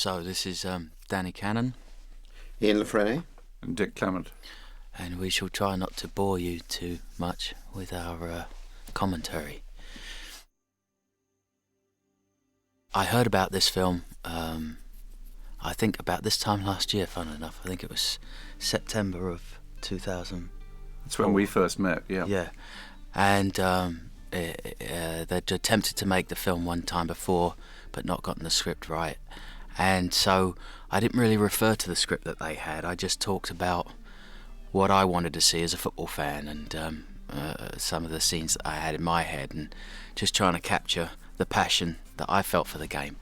So this is Danny Cannon. Ian Lafrene. And Dick Clement. And we shall try not to bore you too much with our commentary. I heard about this film, I think about this time last year, funnily enough. I think it was September of 2000. That's when we first met, yeah. Yeah. And they'd attempted to make the film one time before, but not gotten the script right. And so I didn't really refer to the script that they had. I just talked about what I wanted to see as a football fan and some of the scenes that I had in my head and just trying to capture the passion that I felt for the game.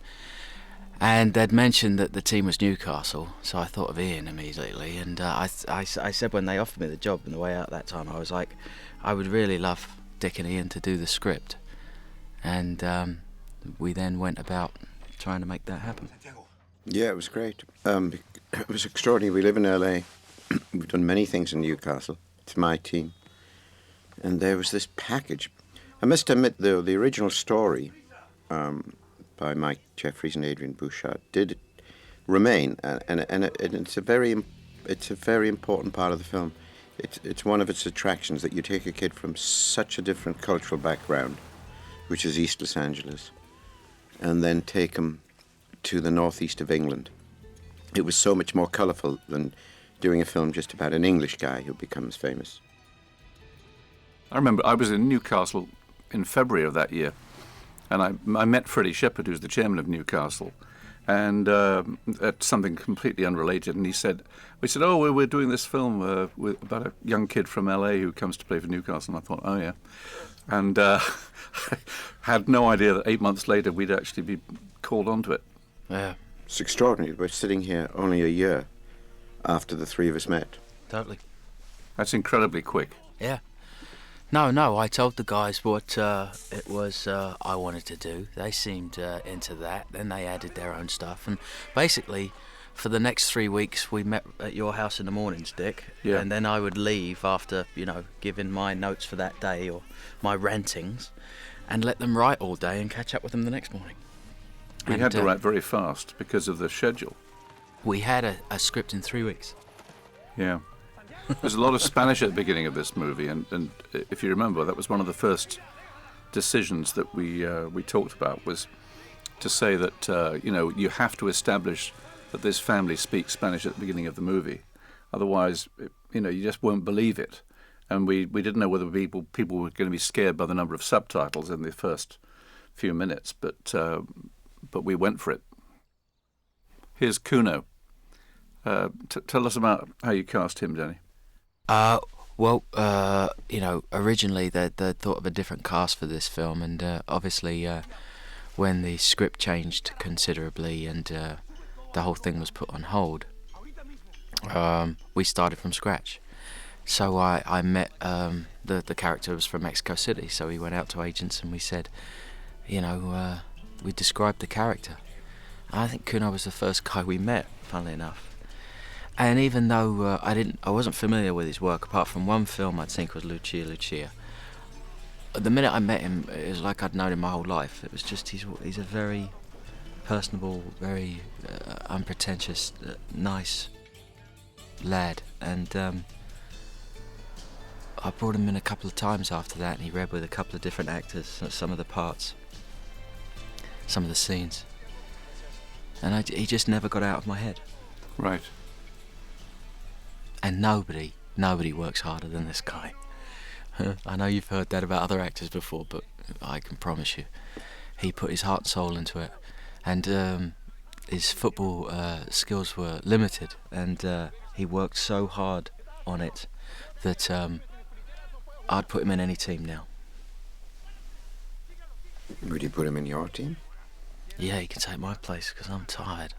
And they'd mentioned that the team was Newcastle, so I thought of Ian immediately. And I said when they offered me the job on the way out that time, I was like, I would really love Dick and Ian to do the script. And we then went about trying to make that happen. Yeah, it was great. It was extraordinary. We live in LA. We've done many things in Newcastle. It's my team. And there was this package. I must admit, though, the original story by Mike Jeffries and Adrian Bouchard did remain, and it's a very important part of the film. It's one of its attractions that you take a kid from such a different cultural background, which is East Los Angeles, and then take him to the northeast of England. It was so much more colourful than doing a film just about an English guy who becomes famous. I remember I was in Newcastle in February of that year, and I met Freddie Shepherd, who's the chairman of Newcastle, and at something completely unrelated, and we said, oh, we're doing this film about a young kid from LA who comes to play for Newcastle, and I thought, oh yeah, and had no idea that 8 months later we'd actually be called onto it. Yeah. It's extraordinary. We're sitting here only a year after the three of us met. Totally. That's incredibly quick. Yeah. No, I told the guys what it was I wanted to do. They seemed into that. Then they added their own stuff. And basically, for the next 3 weeks, we met at your house in the mornings, Dick. Yeah. And then I would leave after, giving my notes for that day or my rantings and let them write all day and catch up with them the next morning. We had to write very fast because of the schedule. We had a script in 3 weeks. Yeah. There's a lot of Spanish at the beginning of this movie, and if you remember, that was one of the first decisions that we talked about, was to say that, you have to establish that this family speaks Spanish at the beginning of the movie. Otherwise, you just won't believe it. And we didn't know whether people were going to be scared by the number of subtitles in the first few minutes, but we went for it. Here's Kuno. Tell us about how you cast him, Danny. Originally they'd thought of a different cast for this film, and obviously when the script changed considerably and the whole thing was put on hold, we started from scratch. So I met the character was from Mexico City, so we went out to agents and we said, we described the character. I think Kuno was the first guy we met, funnily enough. And even though I wasn't familiar with his work, apart from one film I'd seen called Lucia. The minute I met him, it was like I'd known him my whole life. It was just he's a very personable, very unpretentious, nice lad. And I brought him in a couple of times after that, and he read with a couple of different actors some of the parts, some of the scenes. And he just never got out of my head. Right. And nobody works harder than this guy. I know you've heard that about other actors before, but I can promise you, he put his heart and soul into it. And his football skills were limited, and he worked so hard on it that I'd put him in any team now. Would you put him in your team? Yeah, he can take my place because I'm tired.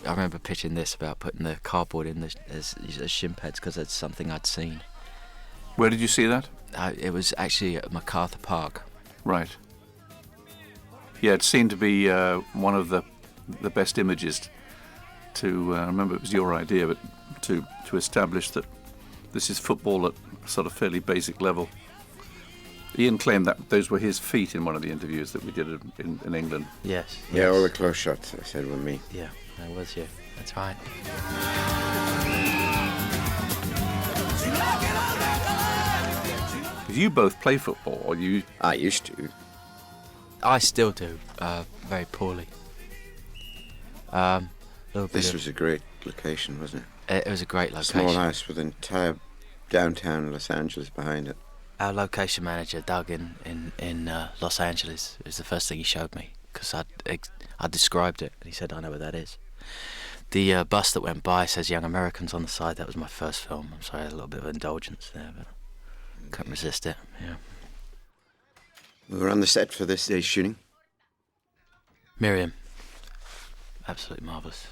I remember pitching this about putting the cardboard in as shin pads because it's something I'd seen. Where did you see that? It was actually at MacArthur Park. Right. Yeah, it seemed to be one of the best images to, I remember it was your idea, but to establish that this is football at sort of fairly basic level. Ian claimed that those were his feet in one of the interviews that we did in England. Yes. Yeah, all the close shots, I said, were me. Yeah, that was you. That's right. You both play football, or you? I used to. I still do, very poorly. This was a great location, wasn't it? It was a great location. Small house with entire downtown Los Angeles behind it. Our location manager, Doug, in Los Angeles, it was the first thing he showed me, because I described it, and he said, I know where that is. The bus that went by says Young Americans on the side. That was my first film. I'm sorry, I had a little bit of indulgence there, but couldn't resist it, yeah. We were on the set for this day's shooting. Miriam, absolutely marvellous.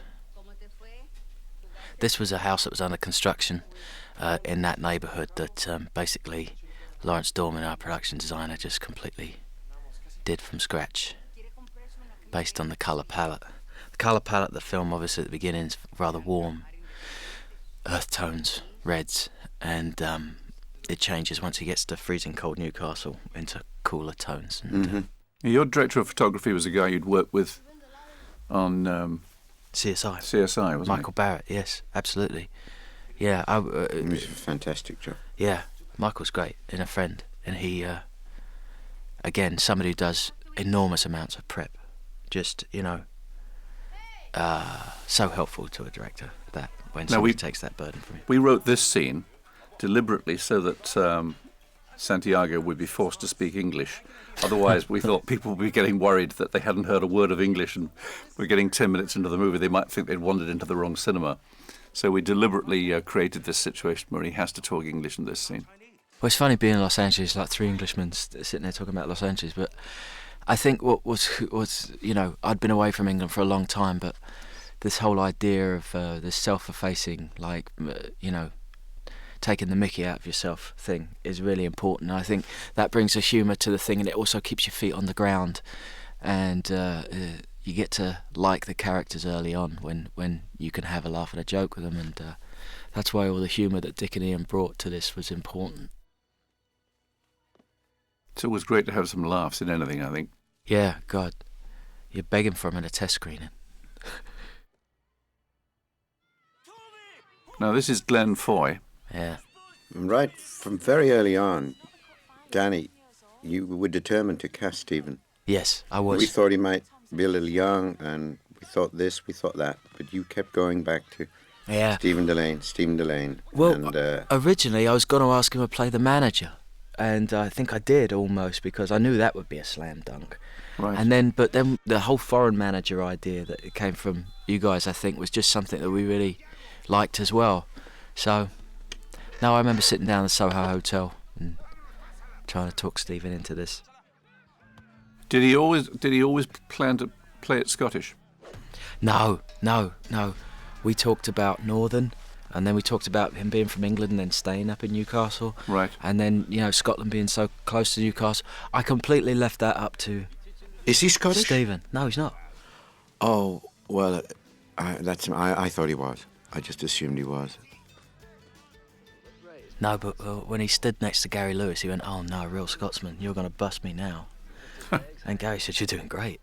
This was a house that was under construction in that neighbourhood that basically Lawrence Dorman, our production designer, just completely did from scratch, based on the colour palette. The colour palette of the film, obviously, at the beginning is rather warm, earth tones, reds, and it changes once he gets to freezing cold Newcastle into cooler tones. And, Your director of photography was a guy you'd worked with on CSI. CSI, wasn't Michael Barrett, yes, absolutely. Yeah, It was a fantastic job. yeah, Michael's great and a friend, and he, again, somebody who does enormous amounts of prep, just, so helpful to a director that when somebody takes that burden from you. We wrote this scene deliberately so that Santiago would be forced to speak English. Otherwise, we thought people would be getting worried that they hadn't heard a word of English and we're getting 10 minutes into the movie, they might think they'd wandered into the wrong cinema. So we deliberately created this situation where he has to talk English in this scene. Well, it's funny being in Los Angeles, like three Englishmen sitting there talking about Los Angeles, but I think what was I'd been away from England for a long time, but this whole idea of this self-effacing, taking the mickey out of yourself thing is really important. I think that brings a humour to the thing, and it also keeps your feet on the ground, and you get to like the characters early on when you can have a laugh and a joke with them, and that's why all the humour that Dick and Ian brought to this was important. It's always great to have some laughs in anything, I think. Yeah, God, you're begging for them in a test screening. Now, this is Glenn Foy. Yeah. Right from very early on, Danny, you were determined to cast Stephen. Yes, I was. We thought he might be a little young, and we thought this, we thought that, but you kept going back to Stephen Delane. Well, and, originally I was going to ask him to play the manager, and I think I did almost, because I knew that would be a slam dunk. Right. But then the whole foreign manager idea that it came from you guys, I think, was just something that we really liked as well. So, now I remember sitting down at the Soho Hotel and trying to talk Stephen into this. Did he always plan to play it Scottish? No. We talked about Northern, and then we talked about him being from England and then staying up in Newcastle. Right. And then, Scotland being so close to Newcastle. I completely left that up to is he Scottish? Stephen. No, he's not. Oh, well, I thought he was. I just assumed he was. No, but when he stood next to Gary Lewis, he went, "Oh no, real Scotsman, you're going to bust me now." And Gary said, "You're doing great."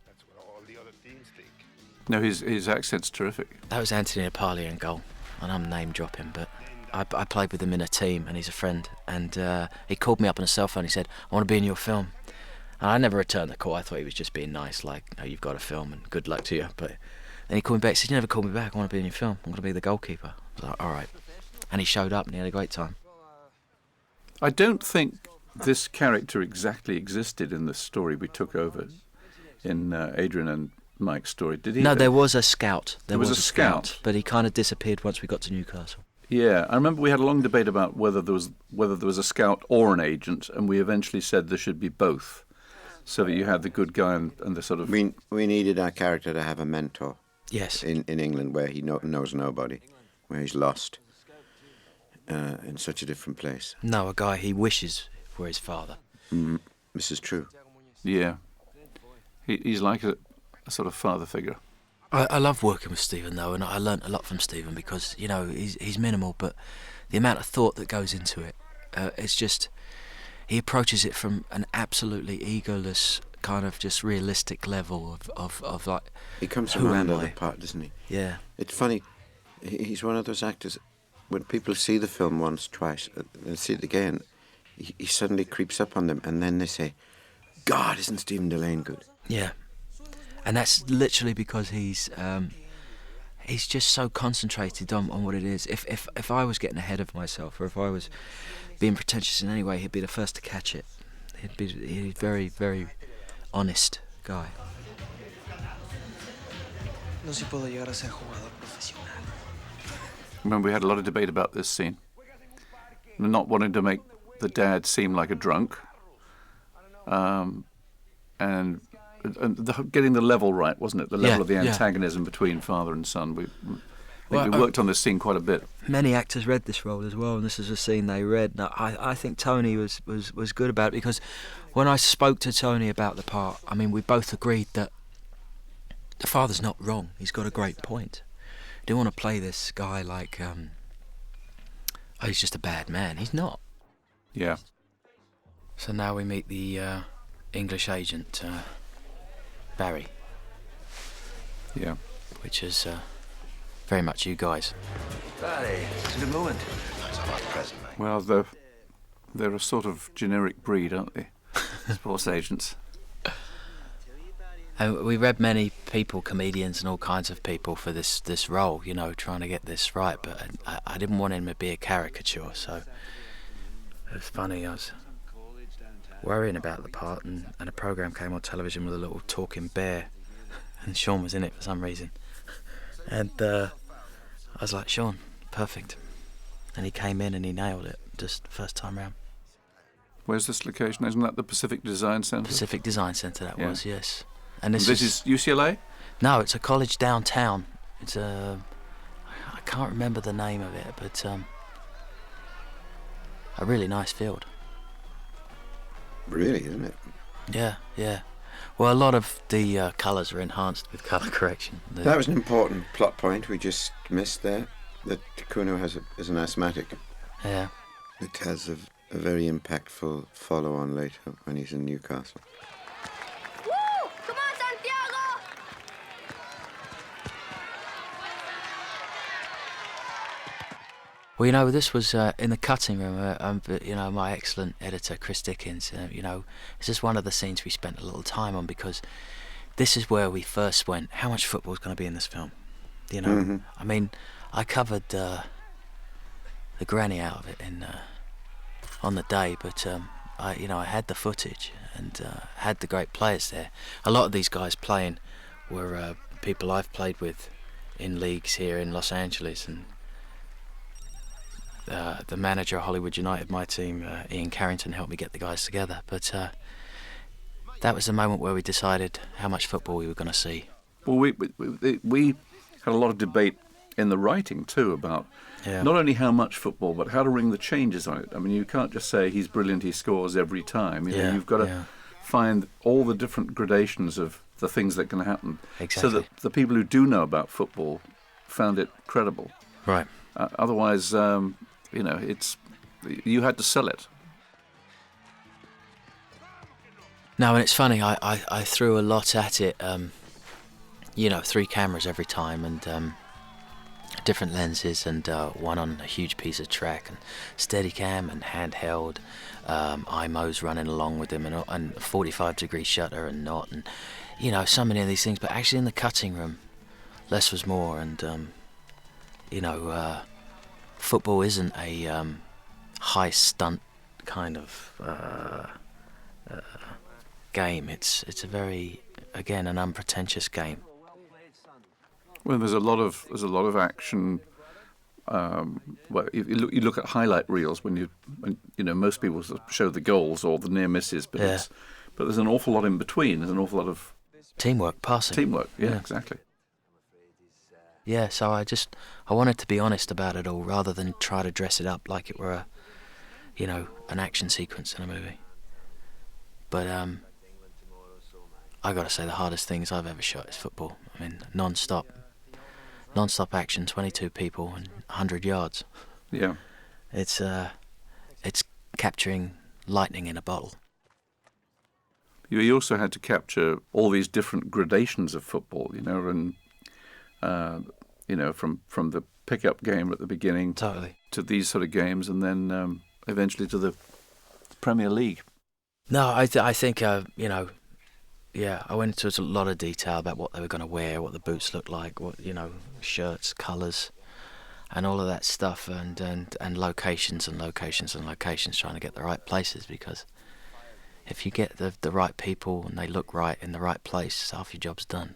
No, his accent's terrific. That was Anthony Napali in goal, and I'm name dropping, but I played with him in a team, and he's a friend. And he called me up on a cell phone. He said, "I want to be in your film." And I never returned the call. I thought he was just being nice, like, "Oh, you've got a film, and good luck to you." But then he called me back. He said, "You never called me back. I want to be in your film. I'm going to be the goalkeeper." I was like, "All right." And he showed up, and he had a great time. I don't think this character exactly existed in the story we took over in Adrian and Mike's story, did he? No, there was a scout. There was a scout, but he kind of disappeared once we got to Newcastle. Yeah, I remember we had a long debate about whether there was a scout or an agent, and we eventually said there should be both, so that you had the good guy and the sort of... We needed our character to have a mentor. Yes. In England, where he knows nobody, where he's lost in such a different place. No, a guy he wishes were his father. This is true. Yeah. He's like a sort of father figure. I love working with Stephen, though, and I learnt a lot from Stephen because, he's minimal, but the amount of thought that goes into it it's just he approaches it from an absolutely egoless kind of just realistic level of like, He comes who from am another I? part, doesn't he? Yeah. It's funny. He's one of those actors. When people see the film once, twice, and see it again, he suddenly creeps up on them, and then they say, "God, isn't Stephen Delane good?" Yeah, and that's literally because he's just so concentrated on what it is. If I was getting ahead of myself, or if I was being pretentious in any way, he'd be the first to catch it. He's very, very honest guy. No si puedo llegar a ser jugador profesional. Remember, we had a lot of debate about this scene. Not wanting to make the dad seem like a drunk, and getting the level right, wasn't it? The level of the antagonism between father and son. We worked on this scene quite a bit. Many actors read this role as well, and this is a scene they read. Now, I think Tony was good about it, because when I spoke to Tony about the part, I mean, we both agreed that the father's not wrong. He's got a great point. I didn't want to play this guy like, oh, he's just a bad man. He's not. Yeah. So now we meet the English agent, Barry. Yeah. Which is very much you guys. Barry, it's a good moment. Well, they're a sort of generic breed, aren't they? Sports agents. And we read many people, comedians and all kinds of people for this role, you know, trying to get this right, but I didn't want him to be a caricature, so it was funny. I was worrying about the part, and a programme came on television with a little talking bear, and Sean was in it for some reason. And I was like, Sean, perfect. And he came in and he nailed it, just first time round. Where's this location? Isn't that the Pacific Design Centre? Pacific Design Centre, that Yeah. was, yes. And This is UCLA? No, it's a college downtown. It's I can't remember the name of it, but a really nice field. Really, isn't it? Yeah, yeah. Well, a lot of the colours are enhanced with colour correction. That was an important plot point we just missed there. That Kuno is an asthmatic. Yeah. It has a very impactful follow-on later when he's in Newcastle. Woo! Come on, Santiago! Well, you know, this was in the cutting room. You know, my excellent editor, Chris Dickens. You know, it's just one of the scenes we spent a little time on, because this is where we first went, how much football is going to be in this film? You know, Mm-hmm. I mean, I covered the granny out of it on the day, but I had the footage and had the great players there. A lot of these guys playing were people I've played with in leagues here in Los Angeles, and the manager of Hollywood United, my team, Ian Carrington, helped me get the guys together. But that was the moment where we decided how much football we were going to see. Well, we had a lot of debate in the writing too about not only how much football, but how to ring the changes on it. I mean, you can't just say he's brilliant, he scores every time. You know, you've got to find all the different gradations of the things that can happen, Exactly. so that the people who do know about football found it credible. Right. Otherwise, you had to sell it. No, and it's funny, I threw a lot at it, 3 cameras every time, and different lenses, and one on a huge piece of track, and Steadicam and handheld, IMOs running along with them, and 45-degree shutter and not, and so many of these things. But actually in the cutting room, less was more, and football isn't a high stunt kind of game. It's a very, again, an unpretentious game. Well, there's a lot of action. Well, you look at highlight reels when most people show the goals or the near misses, but there's an awful lot in between. There's an awful lot of Teamwork, passing. teamwork. Yeah, exactly. Yeah, so I wanted to be honest about it all, rather than try to dress it up like it were an action sequence in a movie. But I gotta say, the hardest things I've ever shot is football. I mean, non-stop action, 22 people and 100 yards. Yeah. It's capturing lightning in a bottle. You also had to capture all these different gradations of football, and from the pickup game at the beginning Totally. to these sort of games, and then eventually to the Premier League. No, I think, I went into a lot of detail about what they were going to wear, what the boots looked like, what, shirts, colours, and all of that stuff, and locations and locations and locations, trying to get the right places, because if you get the right people and they look right in the right place, half your job's done.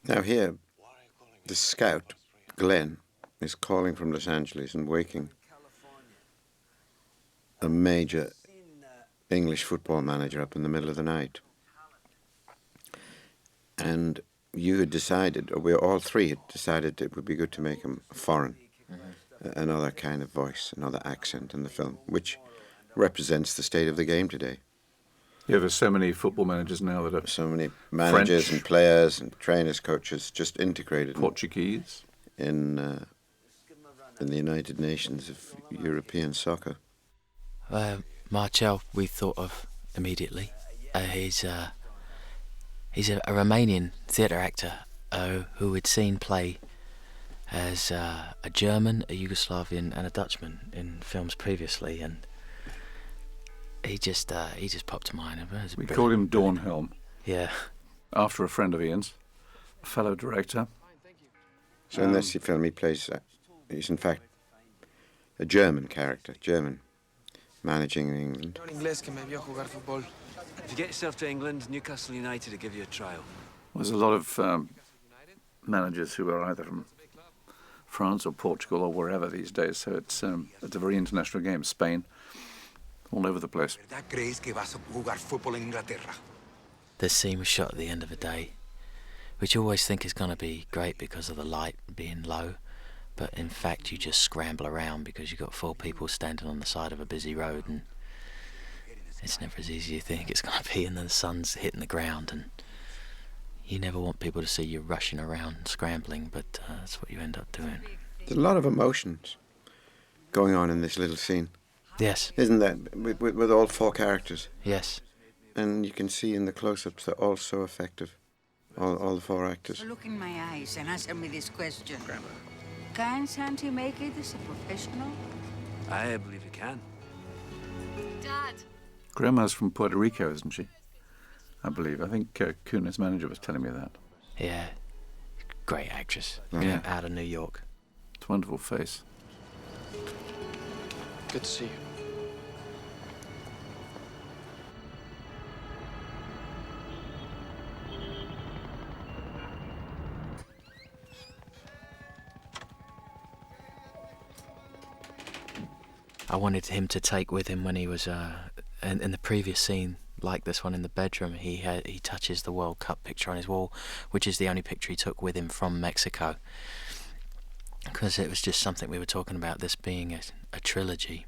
Now here, the scout, Glenn, is calling from Los Angeles and waking a major English football manager up in the middle of the night. And you had decided, or we all three had decided, it would be good to make him foreign, another kind of voice, another accent in the film, which represents the state of the game today. Yeah, there's so many football managers now that are So many managers French, and players and trainers, coaches, just integrated Portuguese. in the United Nations of European soccer. Marcel, we thought of immediately. He's a Romanian theatre actor who we'd seen play as a German, a Yugoslavian, and a Dutchman in films previously, and he just popped to mind. We called him Dornhelm, Yeah. after a friend of Ian's, a fellow director. So in this film he plays, he's in fact a German character, German, managing in England. Un inglés que me vio jugar fútbol. If you get yourself to England, Newcastle United will give you a trial. There's a lot of managers who are either from France or Portugal or wherever these days, so it's a very international game. Spain, all over the place. ¿Verdad crees que vas a jugar fútbol en Inglaterra? The scene was shot at the end of the day, which you always think is going to be great because of the light being low, but in fact you just scramble around because you've got 4 people standing on the side of a busy road, and it's never as easy as you think it's going to be, and then the sun's hitting the ground, and you never want people to see you rushing around and scrambling, but that's what you end up doing. There's a lot of emotions going on in this little scene, Yes, isn't there? With all 4 characters. yes. And you can see in the close-ups they're all so effective, all the 4 actors. Look in my eyes and answer me this question. Can Santi make it as a professional? I believe you can. Dad. Grandma's from Puerto Rico, isn't she? I believe. I think Kuna's manager was telling me that. Yeah, great actress. Yeah. Out of New York. It's a wonderful face. Good to see you. I wanted him to take with him when he was in the previous scene, like this one in the bedroom. He touches the World Cup picture on his wall, which is the only picture he took with him from Mexico, because it was just something we were talking about, this being a trilogy.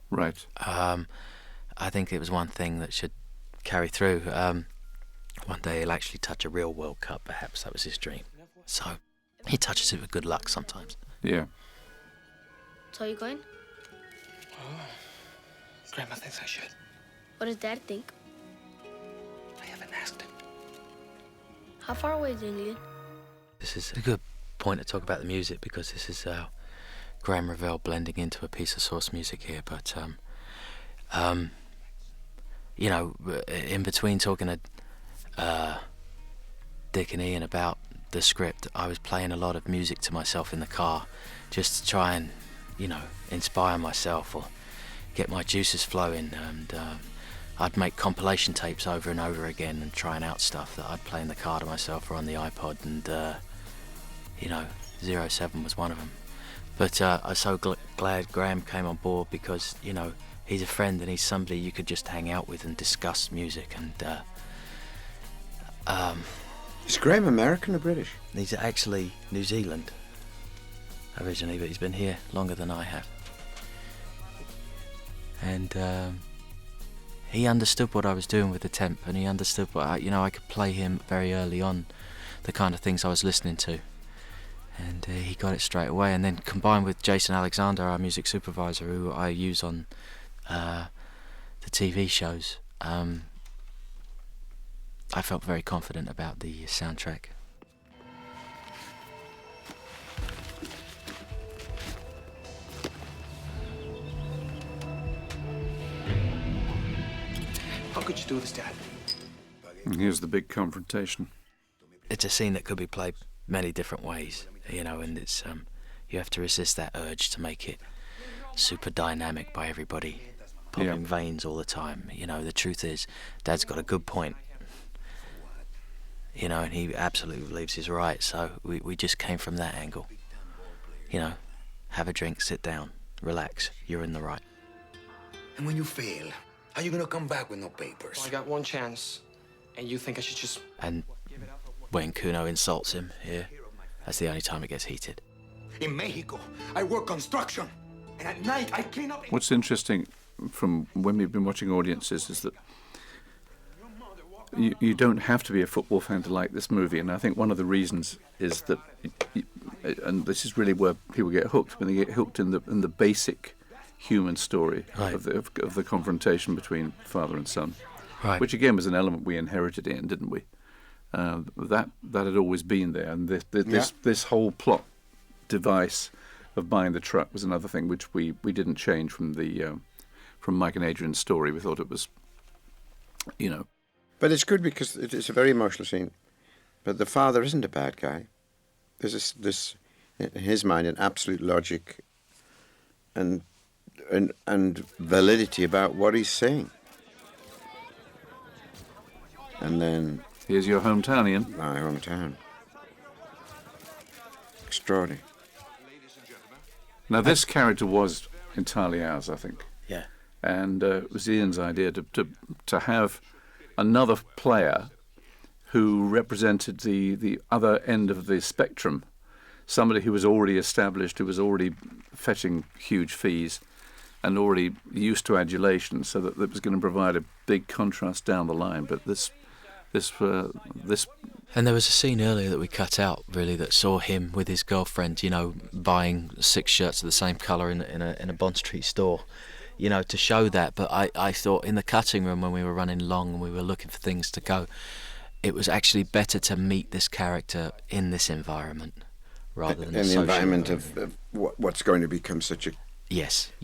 Right. I think it was one thing that should carry through. One day he'll actually touch a real World Cup, perhaps that was his dream. So he touches it with good luck sometimes. Yeah. So you going? Grandma thinks I should. What does Dad think? I haven't asked him. How far away is England? This is a good point to talk about the music, because this is Graham Revell blending into a piece of source music here, but in between talking to Dick and Ian about the script, I was playing a lot of music to myself in the car, just to try and inspire myself or get my juices flowing, and I'd make compilation tapes over and over again and trying out stuff that I'd play in the car to myself or on the iPod, and 07 was one of them. But I'm so glad Graham came on board, because he's a friend and he's somebody you could just hang out with and discuss music, and Is Graham American or British? he's actually New Zealand originally, but he's been here longer than I have. And he understood what I was doing with the temp, and he understood what I could play him very early on, the kind of things I was listening to. and he got it straight away. And then combined with Jason Alexander, our music supervisor, who I use on the TV shows, I felt very confident about the soundtrack. How could you do this, Dad? And here's the big confrontation. It's a scene that could be played many different ways, you know, and it's you have to resist that urge to make it super dynamic by everybody popping veins all the time. You know, the truth is, Dad's got a good point, you know, and he absolutely believes he's right, so we just came from that angle. You know, have a drink, sit down, relax, you're in the right. And when you fail, how you gonna come back with no papers? Well, I got one chance, and you think I should just... And when Kuno insults him here, that's the only time it gets heated. In Mexico, I work construction, and at night I clean up... What's interesting from when we've been watching audiences is that you don't have to be a football fan to like this movie, and I think one of the reasons is that, and this is really where people get hooked, when they get hooked in the basic human story of the confrontation between father and son, which again was an element we inherited in, didn't we? That had always been there, and this whole plot device of buying the truck was another thing which we didn't change from Mike and Adrian's story. We thought it was, you know. But it's good because it's a very emotional scene. But the father isn't a bad guy. There's this in his mind, an absolute logic and validity about what he's saying. And then... Here's your hometown, Ian. My hometown. Extraordinary. Now, this character was entirely ours, I think. Yeah. And it was Ian's idea to have another player who represented the other end of the spectrum, somebody who was already established, who was already fetching huge fees and already used to adulation, so that it was going to provide a big contrast down the line. But this. And there was a scene earlier that we cut out, really, that saw him with his girlfriend, you know, buying 6 shirts of the same colour in a Bond Street store, you know, to show that. But I thought in the cutting room when we were running long and we were looking for things to go, it was actually better to meet this character in this environment rather than in the environment of what's going to become such a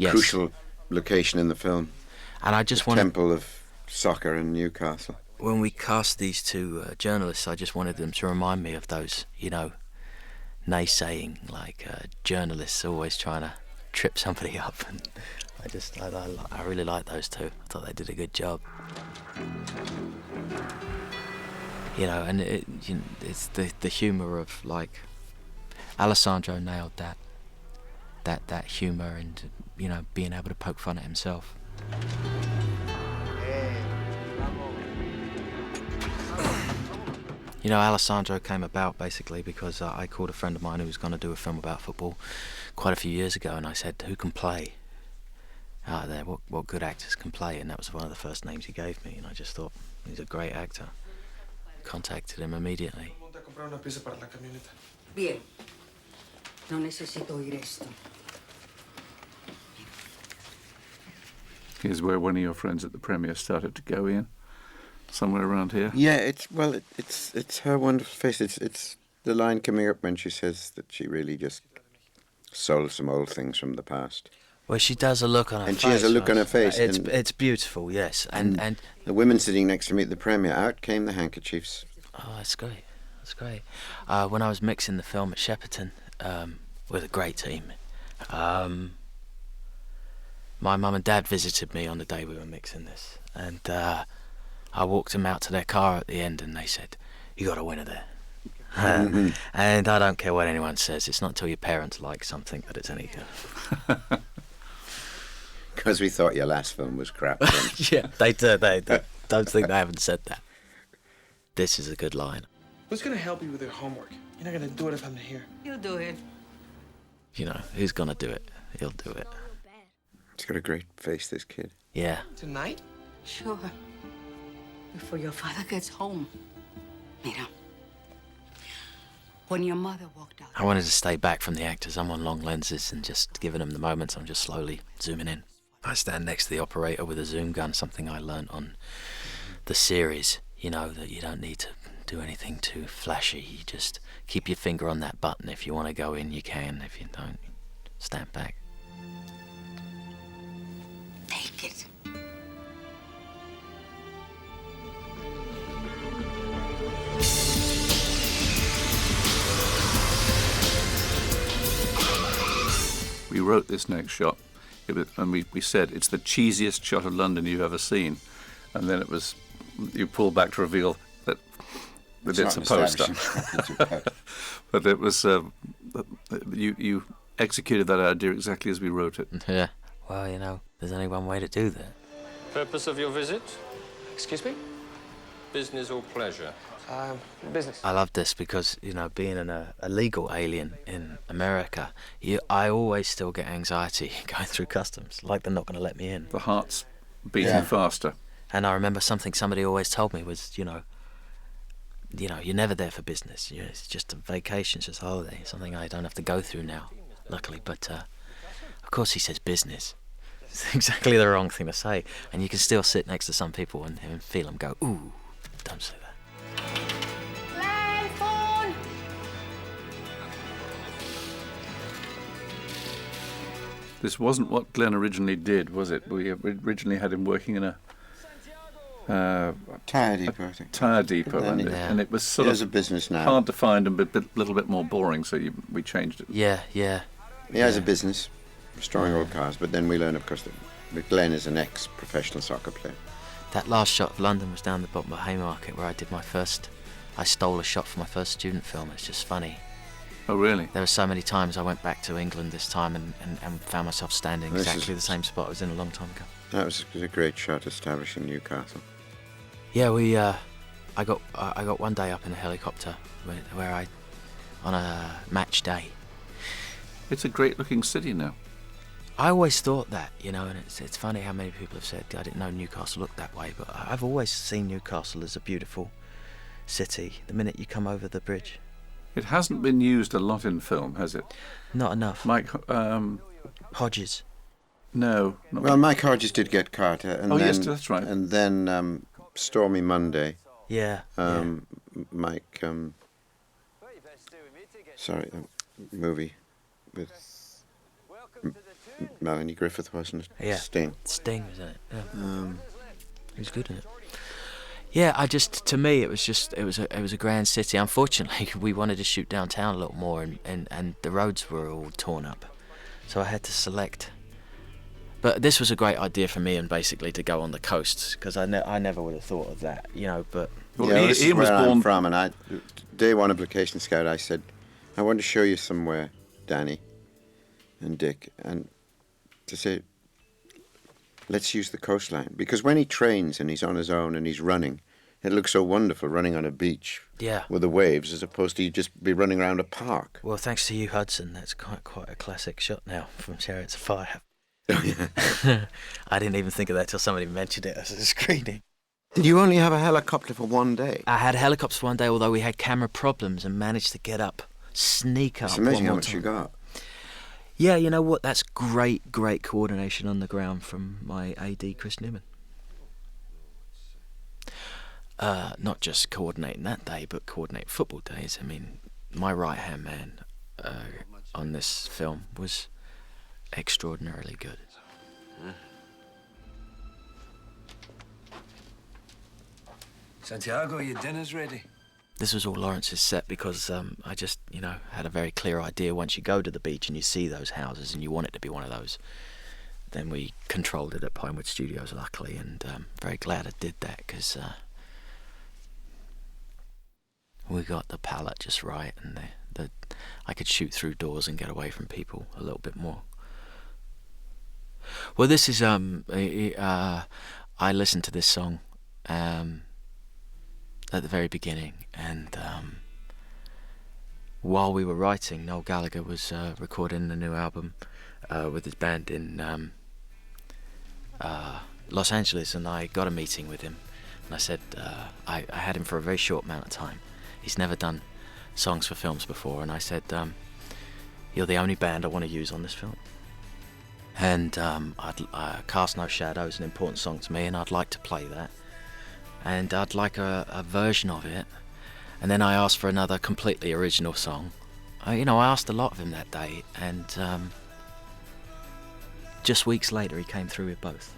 crucial location in the film. And I just wanted temple of soccer in Newcastle. When we cast these two journalists, I just wanted them to remind me of those, you know, naysaying, like journalists always trying to trip somebody up. And I really like those two. I thought they did a good job. You know, and it's the humour of, like, Alessandro nailed that humour and, you know, being able to poke fun at himself. You know, Alessandro came about basically because I called a friend of mine who was going to do a film about football quite a few years ago, and I said, who can play? What good actors can play? And that was one of the first names he gave me, and I just thought, he's a great actor. Contacted him immediately. Bien. No necesito oír esto. Here's where one of your friends at the premiere started to go in. Somewhere around here. Yeah, it's her wonderful face. It's the line coming up when she says that she really just sold some old things from the past. Well, she does a look on her face. And she has a look on her face. It's beautiful, yes. And the women sitting next to me at the premiere, out came the handkerchiefs. Oh, that's great. That's great. When I was mixing the film at Shepperton with a great team, my mum and dad visited me on the day we were mixing this, and I walked them out to their car at the end, and they said, "You got a winner there." And I don't care what anyone says. It's not until your parents like something that it's any good. Because we thought your last film was crap. Yeah, they do. They don't think they haven't said that. This is a good line. Who's going to help you with your homework? You're not going to do it if I'm not here. You'll do it. You know, who's going to do it? He'll do it. He's got a great face, this kid. Yeah. Tonight? Sure. Before your father gets home. Mira. when your mother walked out. I wanted to stay back from the actors. I'm on long lenses and just giving them the moments. I'm just slowly zooming in. I stand next to the operator with a zoom gun, something I learnt on the series, you know, that you don't need to do anything too flashy. You just keep your finger on that button. If you want to go in, you can. If you don't, stand back. Take it. We wrote this next shot, and we said it's the cheesiest shot of London you've ever seen, and then it was you pull back to reveal that it's a poster. But it was you executed that idea exactly as we wrote it. Yeah. Well, you know, there's only one way to do that. Purpose of your visit? Excuse me? Business or pleasure? Business. I love this because, you know, being a legal alien in America, I always still get anxiety going through customs, like they're not going to let me in. The heart's beating faster. And I remember something somebody always told me was, you know, you're never there for business. It's just a vacation, it's just a holiday, something I don't have to go through now, luckily. But, of course, he says business. It's exactly the wrong thing to say. And you can still sit next to some people and feel them go, ooh, don't say that. This wasn't what Glenn originally did, was it? We originally had him working in a Tire depot, I think. Tire depot, and it was sort of a business now. hard to find and a little bit more boring, so we changed it. Yeah. He has a business, restoring old cars, but then we learn, of course, that Glenn is an ex-professional soccer player. That last shot of London was down the bottom of Haymarket where I stole a shot for my first student film. It's just funny. Oh, really? There were so many times I went back to England this time and found myself standing exactly the same spot I was in a long time ago. That was a great shot establishing Newcastle. Yeah, I got one day up in a helicopter where on a match day. It's a great-looking city now. I always thought that, you know, and it's funny how many people have said I didn't know Newcastle looked that way, but I've always seen Newcastle as a beautiful city the minute you come over the bridge. It hasn't been used a lot in film, has it? Not enough. Mike Hodges. No. Well, Mike Hodges did get Carter. And yes, that's right. And then Stormy Monday. Yeah. Mike, movie with Melanie Griffith, wasn't it? Yeah. Sting, wasn't it? Yeah. He was good in it. Yeah, to me, it was a grand city. Unfortunately, we wanted to shoot downtown a lot more, and the roads were all torn up, so I had to select. But this was a great idea for me, and basically to go on the coast, because I never would have thought of that, you know. But this is where I'm from, and day one of Location Scout, I said, I want to show you somewhere, Danny and Dick, and to say, let's use the coastline. Because when he trains and he's on his own and he's running, it looks so wonderful running on a beach with the waves as opposed to you just be running around a park. Well, thanks to you, Hudson, that's quite a classic shot now from Chariots of Fire. Oh, yeah. I didn't even think of that till somebody mentioned it as a screening. Did you only have a helicopter for one day? I had helicopters for one day, although we had camera problems, and managed to sneak up. It's amazing how much you got. Yeah, you know what? That's great coordination on the ground from my AD, Chris Newman. Not just coordinating that day, but coordinate football days. I mean, my right-hand man on this film was extraordinarily good. Santiago, your dinner's ready. This was all Lawrence's set because I just, had a very clear idea. Once you go to the beach and you see those houses and you want it to be one of those, then we controlled it at Pinewood Studios, luckily, and very glad I did that because we got the palette just right, and I could shoot through doors and get away from people a little bit more. Well, this is I listened to this song at the very beginning, and while we were writing, Noel Gallagher was recording a new album with his band in Los Angeles, and I got a meeting with him, and I said I had him for a very short amount of time. He's never done songs for films before, and I said, "You're the only band I want to use on this film." And Cast No Shadow is an important song to me, and I'd like to play that. And I'd like a version of it. And then I asked for another completely original song. I asked a lot of him that day, and just weeks later he came through with both.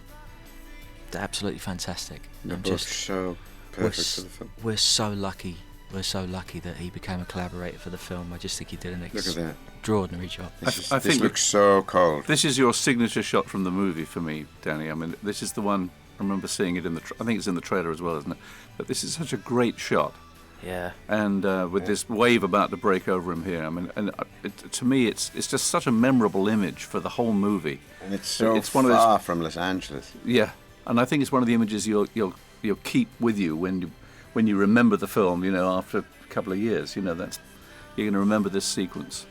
They're absolutely fantastic. They're both so perfect for the film. We're so lucky. We're so lucky that he became a collaborator for the film. I just think he did an extraordinary job. I think this looks so cold. This is your signature shot from the movie for me, Danny. I mean, this is the one. I remember seeing it in the. I think it's in the trailer as well, isn't it? But this is such a great shot. Yeah. And with this wave about to break over him here, I mean, and to me, it's just such a memorable image for the whole movie. And it's so far from Los Angeles. Yeah, and I think it's one of the images you'll keep with you when you remember the film. After a couple of years, you're going to remember this sequence.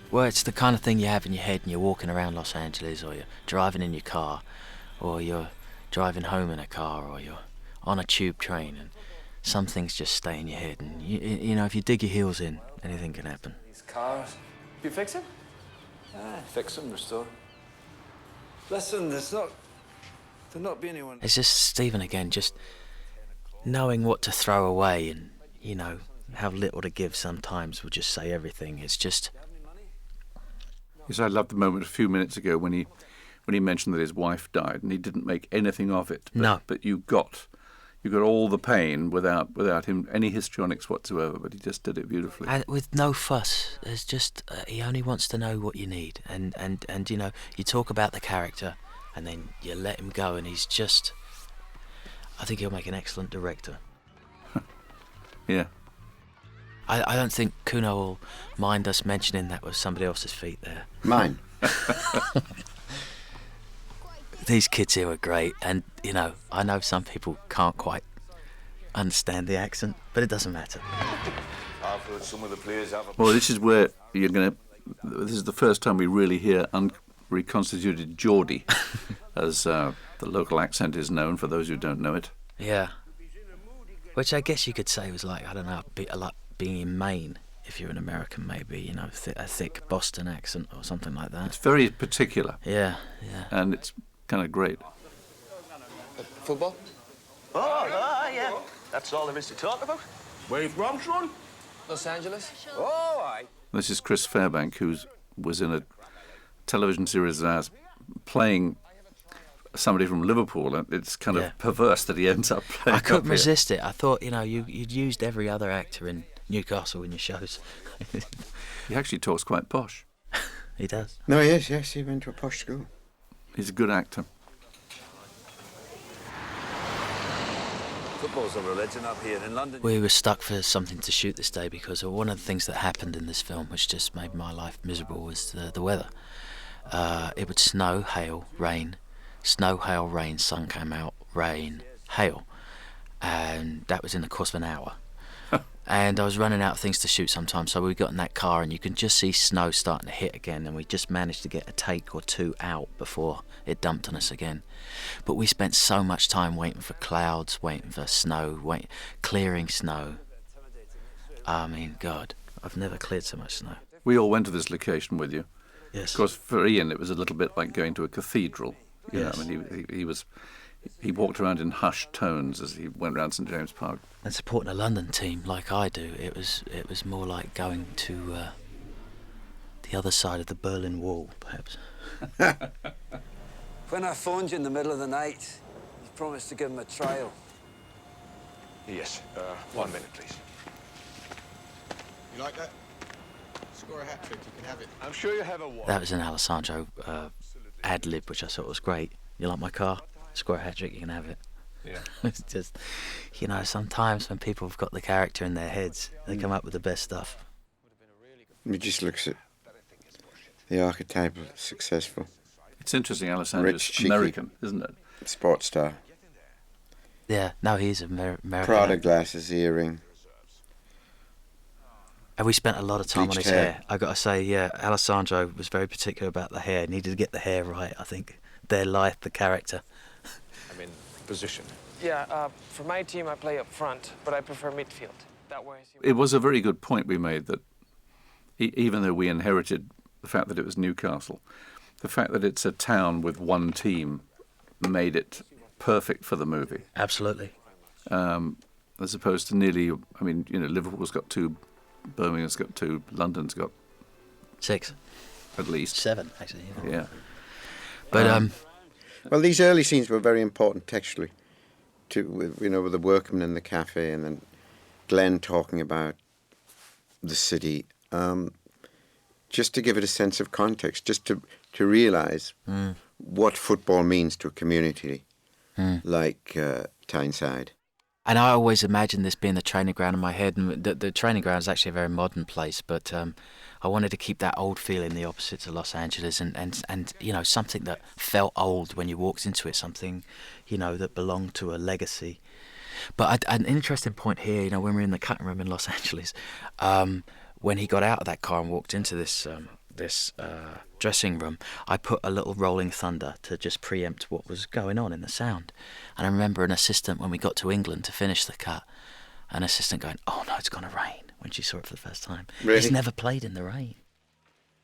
Well, it's the kind of thing you have in your head, and you're walking around Los Angeles, or you're driving in your car, or you're driving home in a car, or you're on a tube train, and some things just stay in your head, and if you dig your heels in, anything can happen. These cars, you fix them? Fix them, restore. Listen, there'll not be anyone. It's just Stephen again, just knowing what to throw away, and how little to give sometimes will just say everything. It's just. Yes, I loved the moment a few minutes ago when he mentioned that his wife died, and he didn't make anything of it. But you got all the pain without him any histrionics whatsoever. But he just did it beautifully. And with no fuss. There's just he only wants to know what you need, and you talk about the character, and then you let him go, and he's just. I think he'll make an excellent director. Yeah. I don't think Kuno will mind us mentioning that was somebody else's feet there. Mine. These kids here are great, and I know some people can't quite understand the accent, but it doesn't matter. I've heard some of the players have. Well, this is where this is the first time we really hear reconstituted Geordie, as the local accent is known for those who don't know it. Yeah. Which I guess you could say was like, I don't know, like being in Maine, if you're an American, maybe, a thick Boston accent or something like that. It's very particular. Yeah. And it's kind of great. Football? Oh, yeah. That's all there is to talk about. Where you from, son? Los Angeles. Oh, aye. This is Chris Fairbank, who was in a television series as playing somebody from Liverpool, and it's kind of perverse that he ends up playing. I couldn't resist it. I thought, you'd used every other actor in Newcastle in your shows. He actually talks quite posh. He does. No, he is, yes. He went to a posh school. He's a good actor. Football's a religion up here in London. We were stuck for something to shoot this day because one of the things that happened in this film, which just made my life miserable, was the weather. It would snow, hail, rain. Snow, hail, rain, sun came out, rain, hail. And that was in the course of an hour. And I was running out of things to shoot sometimes, so we got in that car and you can just see snow starting to hit again, and we just managed to get a take or two out before it dumped on us again. But we spent so much time waiting for clouds, waiting for snow, clearing snow. I mean, God, I've never cleared so much snow. We all went to this location with you. Yes. Of course, for Ian, it was a little bit like going to a cathedral. Yes. I mean, he walked around in hushed tones as he went around St James Park. And supporting a London team like I do, it was more like going to the other side of the Berlin Wall, perhaps. When I phoned you in the middle of the night, you promised to give him a trial. Yes. 1 minute, please. You like that? Score a hat trick, you can have it. I'm sure you have a one. That was an Alessandro ad-lib, which I thought was great. You like my car? Score a hat-trick, you can have it. Yeah. It's just, sometimes when people have got the character in their heads, they come up with the best stuff. He just looks at the archetypal successful. It's interesting, Alessandro's Rich, cheeky, American, isn't it? Sports star. Yeah, no, he's American. Prada glasses, earring. And we spent a lot of time Bleached on his hair. hair. I got to say, yeah, Alessandro was very particular about the hair. Needed to get the hair right, I think. Their life, the character. I'm in position. Yeah, for my team, I play up front, but I prefer midfield. It was a very good point we made that even though we inherited the fact that it was Newcastle, the fact that it's a town with one team made it perfect for the movie. Absolutely. As opposed to nearly, I mean, you know, Liverpool's got 2, Birmingham's got 2, London's got 6. at least 7, actually. Yeah. But well, these early scenes were very important textually, with the workmen in the cafe, and then Glenn talking about the city, just to give it a sense of context, just to realise what football means to a community like Tyneside. And I always imagined this being the training ground in my head, and the training ground is actually a very modern place, but I wanted to keep that old feeling, the opposite to Los Angeles, and you know, something that felt old when you walked into it, something, you know, that belonged to a legacy. But an interesting point here, you know, when we were in the cutting room in Los Angeles, when he got out of that car and walked into this dressing room, I put a little rolling thunder to just preempt what was going on in the sound. And I remember an assistant, when we got to England to finish the cut, an assistant going, "Oh no, it's going to rain," when she saw it for the first time. Really? He's never played in the rain.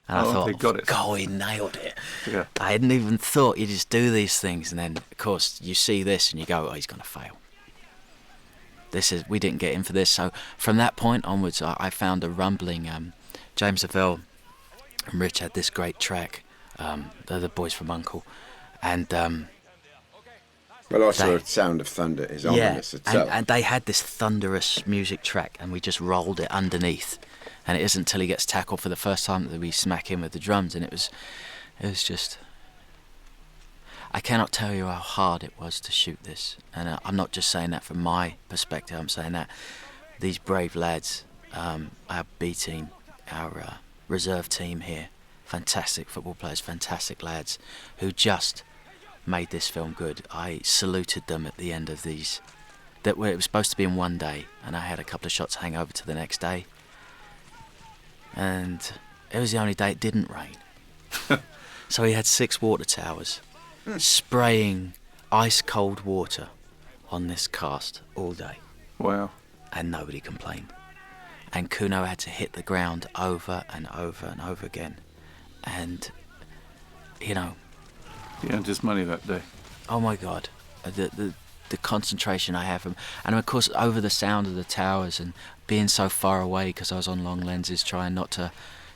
And I thought, they got it. God, he nailed it. Yeah. I hadn't even thought you just do these things, and then of course you see this and you go, "Oh, he's going to fail. We didn't get in for this." So from that point onwards, I found a rumbling. James Lavelle and Rich had this great track. They're the boys from Uncle, and Well, also Sound of Thunder is ominous itself. and they had this thunderous music track, and we just rolled it underneath. And it isn't until he gets tackled for the first time that we smack him with the drums, and it was just. I cannot tell you how hard it was to shoot this, and I'm not just saying that from my perspective. I'm saying that these brave lads, our B team, our reserve team here, fantastic football players, fantastic lads, who just made this film good. I saluted them at the end of these. It was supposed to be in one day, and I had a couple of shots hang over to the next day, and it was the only day it didn't rain. So he had 6 water towers spraying ice cold water on this cast all day. Wow. And nobody complained. And Kuno had to hit the ground over and over and over again. And, you know... He earned his money that day. Oh my God. The concentration I have. And of course, over the sound of the towers and being so far away, because I was on long lenses trying not to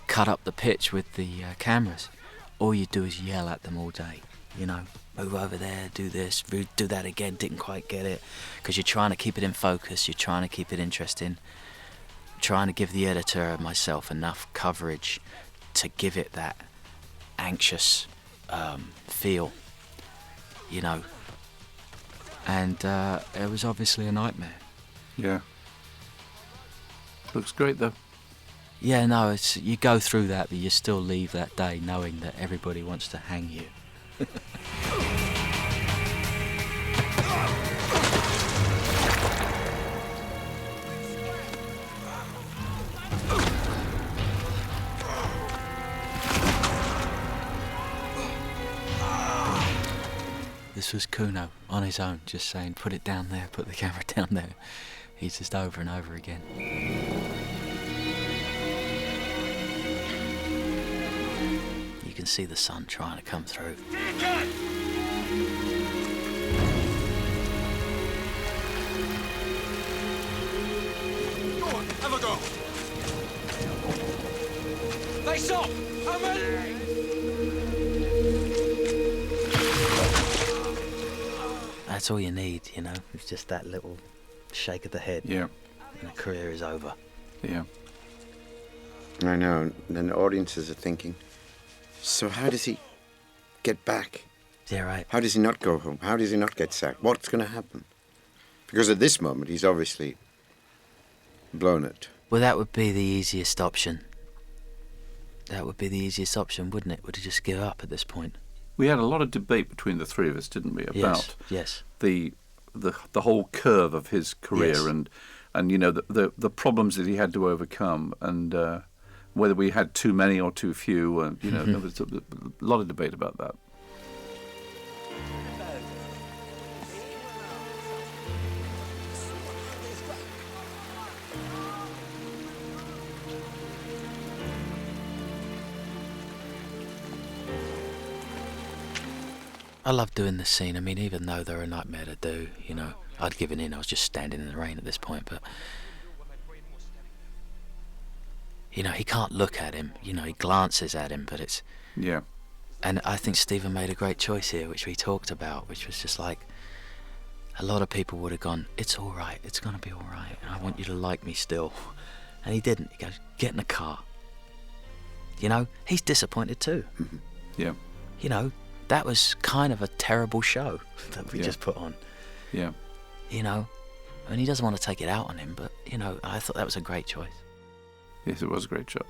cut up the pitch with the cameras, all you do is yell at them all day. You know, move over there, do this, do that again, didn't quite get it. Because you're trying to keep it in focus, you're trying to keep it interesting, trying to give the editor and myself enough coverage to give it that anxious feel, you know. And it was obviously a nightmare. Yeah. Looks great though. Yeah, no, you go through that, but you still leave that day knowing that everybody wants to hang you. This was Kuno on his own, just saying, put it down there, put the camera down there. He's just over and over again. You can see the sun trying to come through. Go on, have a go. Face up! That's all you need, you know. It's just that little shake of the head. Yeah. And the career is over. Yeah. I know. And then the audiences are thinking, so how does he get back? Yeah, right. How does he not go home? How does he not get sacked? What's going to happen? Because at this moment, he's obviously blown it. Well, that would be the easiest option. That would be the easiest option, wouldn't it? Would he just give up at this point? We had a lot of debate between the three of us, didn't we, about yes. the whole curve of his career, Yes. and you know the problems that he had to overcome, and whether we had too many or too few, and you know there was a lot of debate about that. I love doing this scene. I mean, even though they're a nightmare to do, you know, I'd given in. I was just standing in the rain at this point, but you know, he can't look at him. You know, he glances at him, but it's... Yeah. And I think Stephen made a great choice here, which we talked about, which was just like, a lot of people would have gone, it's all right, it's going to be all right, and I want you to like me still. And he didn't. He goes, get in the car. You know, he's disappointed too. Yeah. You know, that was kind of a terrible show that we just put on. Yeah. You know, I mean, he doesn't want to take it out on him, but, you know, I thought that was a great choice. Yes, it was a great shot.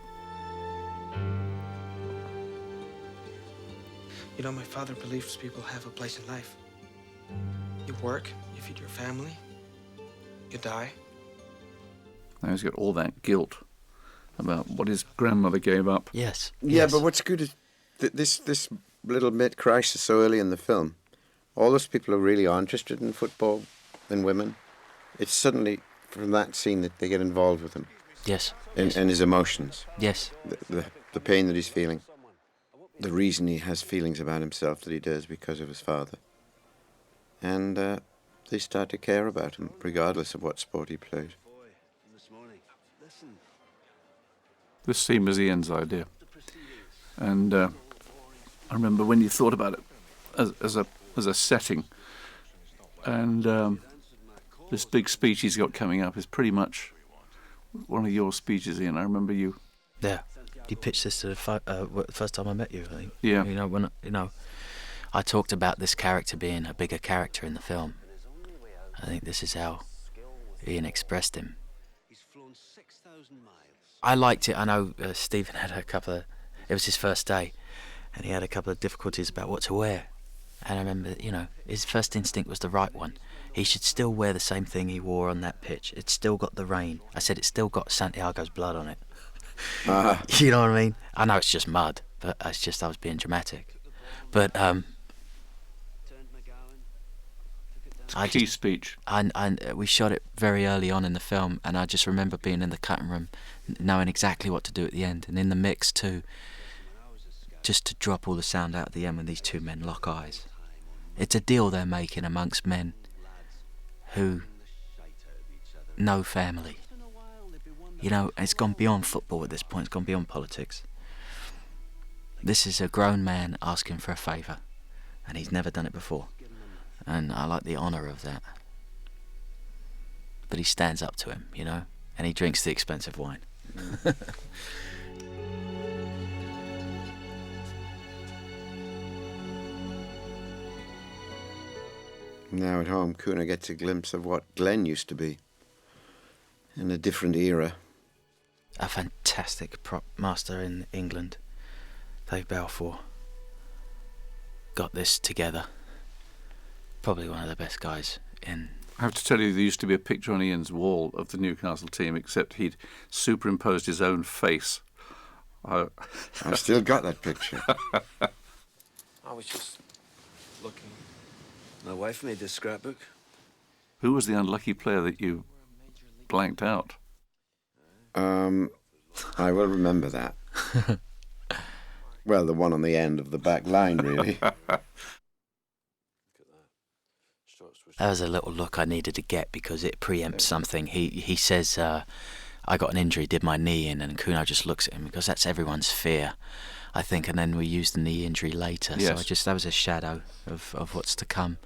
You know, my father believes people have a place in life. You work, you feed your family, you die. Now he's got all that guilt about what his grandmother gave up. Yes. Yeah, yes. but what's good is this little mid-crisis so early in the film, all those people who really are interested in football and women, it's suddenly from that scene that they get involved with him. Yes. And his emotions. Yes. The pain that he's feeling. The reason he has feelings about himself that he does because of his father. And they start to care about him, regardless of what sport he plays. This scene was Ian's idea. And I remember when you thought about it as a setting, and this big speech he's got coming up is pretty much one of your speeches, Ian. I remember you. Yeah, you pitched this to the first time I met you, I think. Yeah. You know, I talked about this character being a bigger character in the film. I think this is how Ian expressed him. I liked it. I know Stephen had a couple of... It was his first day, and he had a couple of difficulties about what to wear. And I remember, you know, his first instinct was the right one. He should still wear the same thing he wore on that pitch. It's still got the rain. I said it's still got Santiago's blood on it. You know what I mean? I know it's just mud, but it's just I was being dramatic. But key speech. And we shot it very early on in the film, and I just remember being in the cutting room, knowing exactly what to do at the end, and in the mix too, just to drop all the sound out at the end when these two men lock eyes. It's a deal they're making amongst men who know family. You know, it's gone beyond football at this point, it's gone beyond politics. This is a grown man asking for a favour, and he's never done it before. And I like the honour of that. But he stands up to him, you know, and he drinks the expensive wine. Now at home, Kuna gets a glimpse of what Glenn used to be in a different era. A fantastic prop master in England, Dave Balfour, got this together. Probably one of the best guys in... I have to tell you, there used to be a picture on Ian's wall of the Newcastle team, except he'd superimposed his own face. I've still got that picture. I was just looking. My wife made this scrapbook. Who was the unlucky player that you blanked out? I will remember that. Well, the one on the end of the back line, really. That was a little look I needed to get because it preempts something. He says, I got an injury, did my knee in, and Kuno just looks at him because that's everyone's fear, I think, and then we use the knee injury later. Yes. So that was a shadow of what's to come.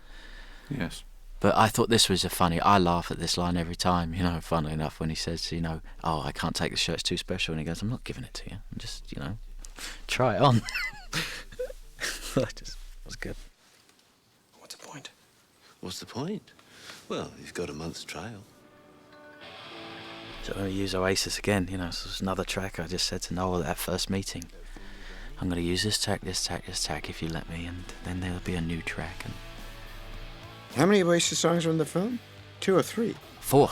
Yes. But I thought this was I laugh at this line every time, you know, funnily enough, when he says, you know, oh, I can't take the shirt, it's too special, and he goes, I'm not giving it to you, I'm just, you know, try it on. That just was good. What's the point? What's the point? Well, you've got a month's trial. So when we use Oasis again, you know, so it's another track. I just said to Noel at that first meeting, I'm going to use this track, if you let me, and then there'll be a new track. And How many Oasis songs are in the film? 2 or 3? 4.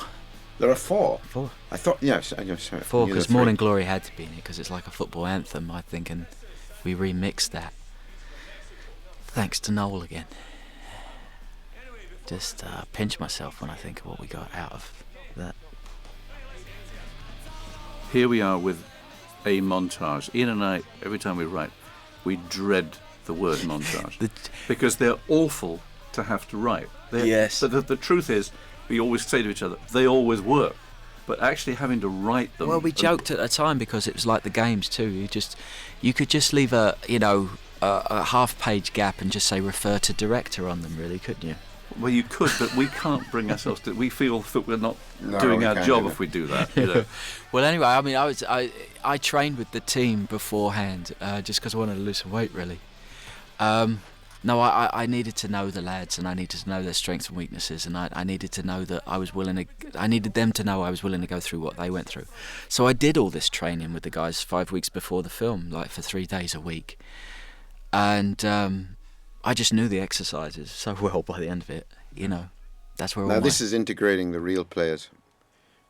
There are 4? 4. I thought, yes, I know, sorry. 4, because Morning Glory had to be in it, because it's like a football anthem, I think, and we remixed that. Thanks to Noel again. Just pinch myself when I think of what we got out of that. Here we are with a montage. Ian and I, every time we write, we dread the word non-charge because they're awful to have to write. Yes. But the truth is, we always say to each other, they always work. But actually having to write them... Well, we joked at the time because it was like the games too. You could just leave a half-page gap and just say refer to director on them, really, couldn't you? Well, you could, but we can't bring ourselves to... We feel that we're not No, doing we our can't job do if we do that. You know. Well, anyway, I mean, I trained with the team beforehand just because I wanted to lose some weight, really. No, I needed to know the lads, and I needed to know their strengths and weaknesses, and I needed to know that I needed them to know I was willing to go through what they went through. So I did all this training with the guys 5 weeks before the film, like for 3 days a week, and I just knew the exercises so well by the end of it. You know, that's where. Now this is integrating the real players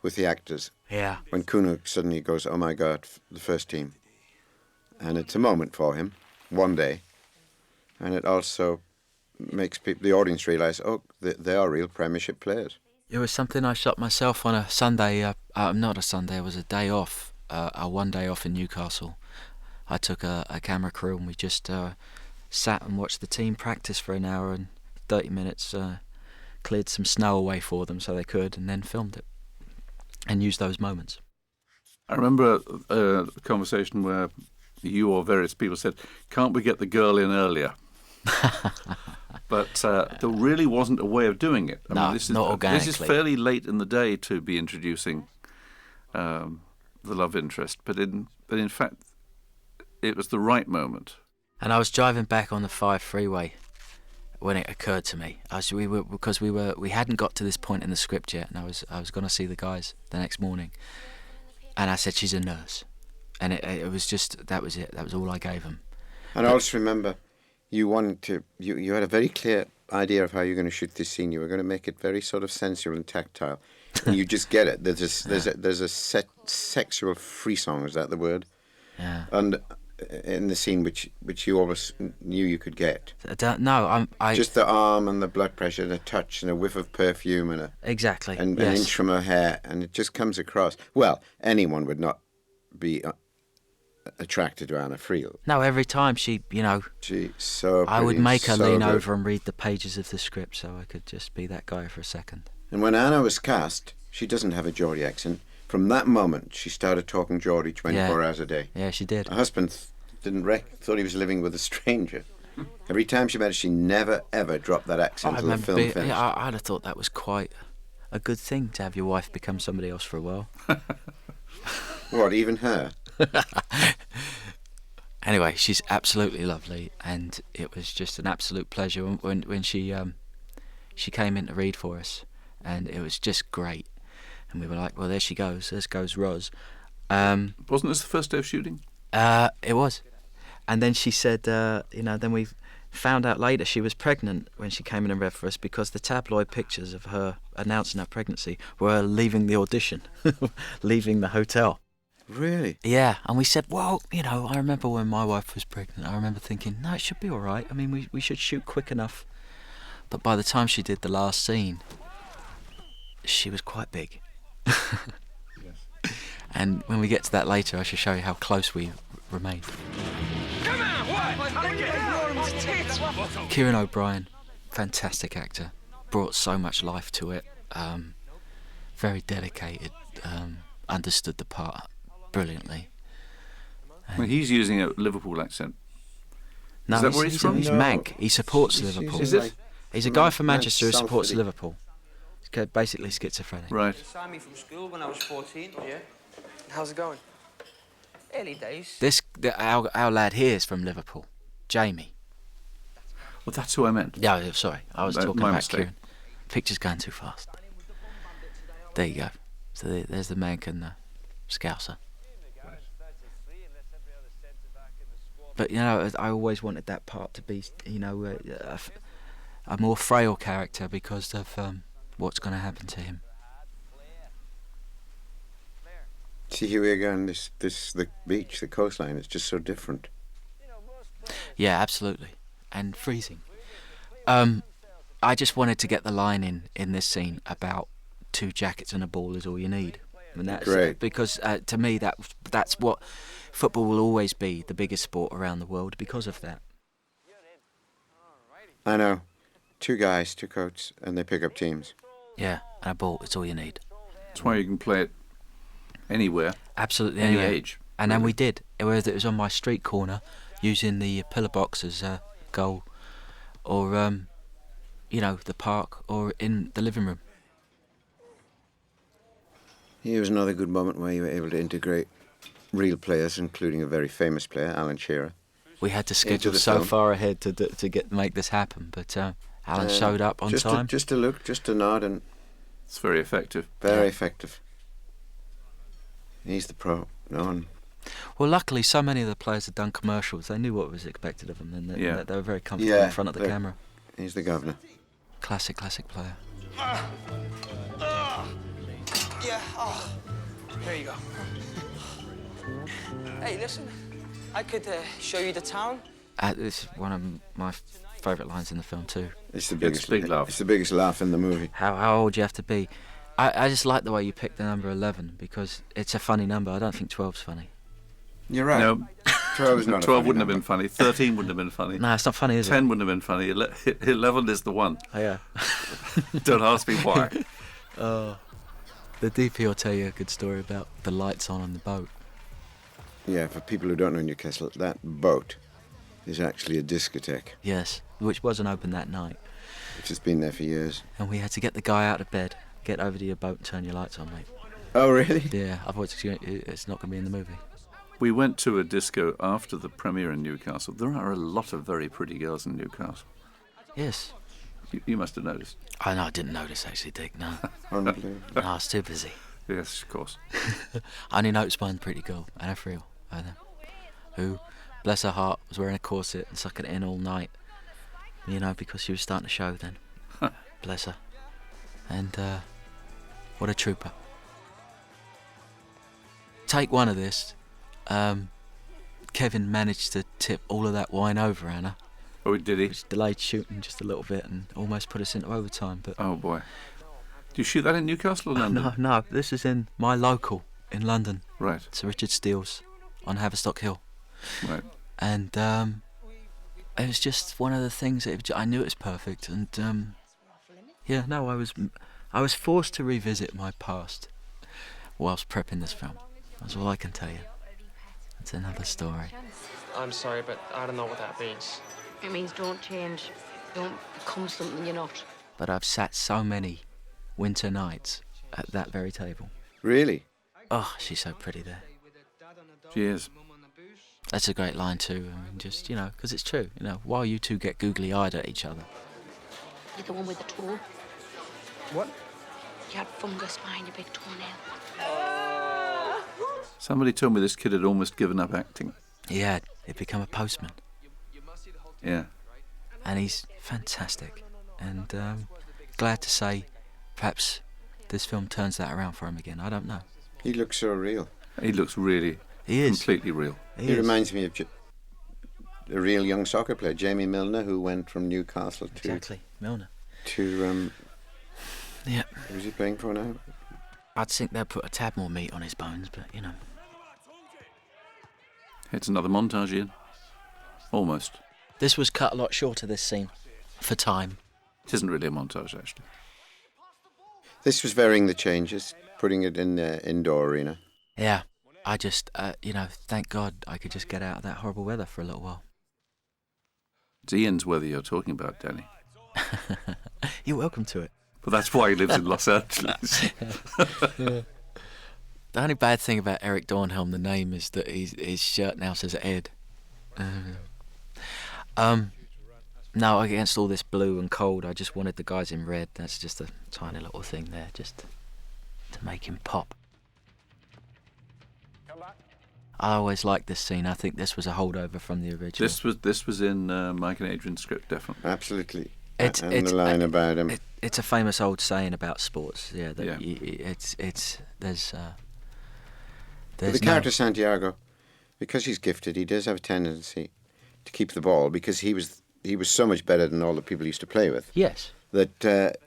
with the actors. Yeah. When Kuno suddenly goes, "Oh my God, the first team," and it's a moment for him, one day. And it also makes the audience realise, oh, they are real Premiership players. It was something I shot myself on a Sunday, not a Sunday, it was a day off, a 1 day off in Newcastle. I took a camera crew and we just sat and watched the team practice for an hour and 30 minutes, cleared some snow away for them so they could, and then filmed it and used those moments. I remember a conversation where you or various people said, can't we get the girl in earlier? But there really wasn't a way of doing it. I mean, this is, not organically. This is fairly late in the day to be introducing the love interest, but in fact, it was the right moment. And I was driving back on the 5 freeway when it occurred to me. We hadn't got to this point in the script yet, and I was going to see the guys the next morning, and I said she's a nurse, and it was just that was it. That was all I gave them. And I also remember. You wanted to. You had a very clear idea of how you're going to shoot this scene. You were going to make it very sort of sensual and tactile, and you just get it. There's a sexual frisson. Is that the word? Yeah. And in the scene, which you always knew you could get. I don't know. Just the arm and the blood pressure, and a touch, and a whiff of perfume, and exactly. and yes. an inch from her hair, and it just comes across. Well, anyone would not be attracted to Anna Friel. No, every time she's so pretty, I would make her so lean good. over and read the pages of the script so I could just be that guy for a second. And when Anna was cast, she doesn't have a Geordie accent. From that moment, she started talking Geordie 24 hours a day. Yeah, she did. Her husband thought he was living with a stranger. Every time she met her, she never, ever dropped that accent until the film finished. Yeah, I'd have thought that was quite a good thing to have your wife become somebody else for a while. What, even her? Anyway, she's absolutely lovely, and it was just an absolute pleasure when she came in to read for us, and it was just great. And we were like, well, there she goes. There goes Roz. Wasn't this the first day of shooting? It was. And then she said, then we found out later she was pregnant when she came in and read for us because the tabloid pictures of her announcing her pregnancy were leaving the audition, leaving the hotel. Really? Yeah, and we said, well, I remember when my wife was pregnant, I remember thinking, no, it should be all right. I mean, we should shoot quick enough. But by the time she did the last scene, she was quite big. And when we get to that later, I shall show you how close we remained. Kieran O'Brien, fantastic actor, brought so much life to it, very dedicated, understood the part brilliantly. Well, he's using a Liverpool accent. No, Is that where he's from? He's Manc. He supports Liverpool. Is it? He's a guy from Manchester who South supports City. Liverpool. He's basically schizophrenic. Right. Saw me from school when I was 14. Yeah. How's it going? Early days. Our lad here is from Liverpool, Jamie. Well, that's who I meant. Yeah, sorry, I was talking my about mistake. Kieran. Picture's going too fast. There you go. So there's the Manc and the Scouser. But I always wanted that part to be, a more frail character because of what's going to happen to him. See, here we go on the beach, the coastline. It's just so different. Yeah, absolutely, and freezing. I just wanted to get the line in this scene about 2 jackets and a ball is all you need. And that's Great. Because to me that's what football will always be, the biggest sport around the world because of that. I know. 2 guys, 2 coats, and they pick up teams. Yeah, and a ball, it's all you need. That's why you can play it anywhere, Absolutely any anywhere. age. And then really. we did, whether it was on my street corner, using the pillar box as a goal, or, the park, or in the living room. Here was another good moment where you were able to integrate real players, including a very famous player, Alan Shearer. We had to schedule the so film. far ahead to make this happen, but Alan showed up on time. Just a look, just a nod, and It's very effective. very effective. He's the pro. No one. Well, luckily, so many of the players had done commercials. They knew what was expected of them, and they were very comfortable in front of the camera. He's the governor. Classic player. Yeah, here you go. Hey, listen, I could show you the town. It's one of my favourite lines in the film too. It's the It's biggest big laugh. It's the biggest laugh in the movie. How old you have to be. I just like the way you picked the number 11 because it's a funny number. I don't think 12's funny. You're right. No, 12 is not. 12 wouldn't have been funny. 13 wouldn't have been funny. No, it's not funny, is 10 wouldn't have been funny. 11 is the one. it? Oh, yeah. Don't ask me why. The DP will tell you a good story about the lights on the boat. Yeah, for people who don't know Newcastle, that boat is actually a discotheque, Yes, which wasn't open that night. which has been there for years. And we had to get the guy out of bed, get over to your boat and turn your lights on, mate. Oh, really? Yeah, otherwise it's not going to be in the movie. We went to a disco after the premiere in Newcastle. There are a lot of very pretty girls in Newcastle. Yes. You must have noticed. I know, I didn't notice actually, Dick, no. Unbelievable. No, I was too busy. Yes, of course. I only noticed one pretty girl, Anna Friel, who, bless her heart, was wearing a corset and sucking it in all night. Because she was starting to show then. Bless her. And what a trooper. Take one of this. Kevin managed to tip all of that wine over Anna, Oh, did he? which delayed shooting just a little bit and almost put us into overtime. But Oh, boy. Do you shoot that in Newcastle or London? no, this is in my local in London, Right, Sir Richard Steele's on Haverstock Hill. right. And it was just one of the things that I knew it was perfect. And I was forced to revisit my past whilst prepping this film. That's all I can tell you. It's another story. I'm sorry, but I don't know what that means. It means don't change. Don't become something you're not. But I've sat so many winter nights at that very table. Really? Oh, she's so pretty there. She is. That's a great line too. I mean, just, because it's true. While you two get googly-eyed at each other. You're the one with the toe. What? You had fungus behind your big toenail. Somebody told me this kid had almost given up acting. Yeah, he'd become a postman. Yeah. And he's fantastic. And glad to say, perhaps this film turns that around for him again. I don't know. He looks so real. He looks really He is. completely real. He reminds me of a real young soccer player, Jamie Milner, who went from Newcastle to Exactly, Milner. Yeah. Who's he playing for now? I'd think they'd put a tad more meat on his bones, but It's another montage, Ian. Almost. This was cut a lot shorter, this scene, for time. It isn't really a montage, actually. This was varying the changes, putting it in the indoor arena. Yeah, I just, thank God I could just get out of that horrible weather for a little while. It's Ian's weather you're talking about, Danny. You're welcome to it. But that's why he lives in Los Angeles. The only bad thing about Eric Dornhelm, the name, is that his shirt now says Ed. No, against all this blue and cold, I just wanted the guys in red. That's just a tiny little thing there, just to make him pop. I always liked this scene. I think this was a holdover from the original. This was in Mike and Adrian's script, definitely. Absolutely. It's the line about him. It's a famous old saying about sports. Yeah, that there's the character Santiago, because he's gifted, he does have a tendency to keep the ball because he was so much better than all the people he used to play with. Yes. That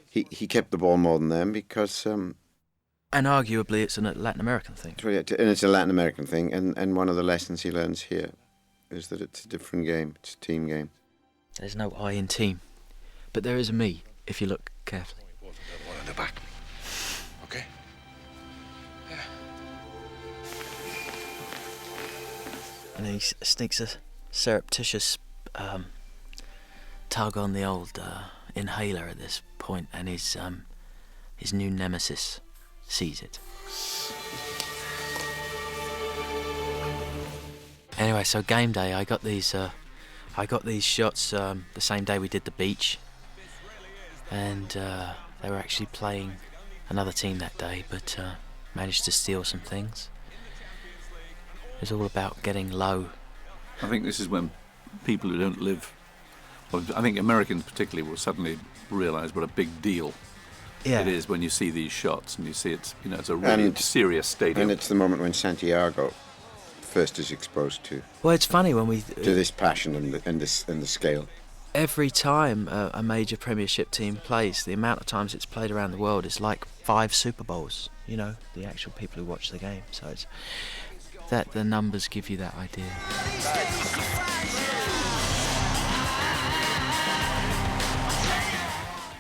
he kept the ball more than them because. And arguably, it's a Latin American thing. And it's a Latin American thing, and one of the lessons he learns here is that it's a different game. It's a team game. There's no I in team. But there is a me, if you look carefully. One in the back. Okay? Yeah. And he sneaks a surreptitious tug on the old inhaler at this point, and his new nemesis sees it. Anyway, so game day, I got these shots the same day we did the beach, and they were actually playing another team that day, but managed to steal some things. It was all about getting low. I think this is when people who don't live, well, I think Americans particularly, will suddenly realise what a big deal it is when you see these shots and you see it's a really serious stadium. And it's the moment when Santiago first is exposed to. Well, it's funny when we to this passion and the scale. Every time a major Premiership team plays, the amount of times it's played around the world is like 5 Super Bowls. The actual people who watch the game. So it's that the numbers give you that idea.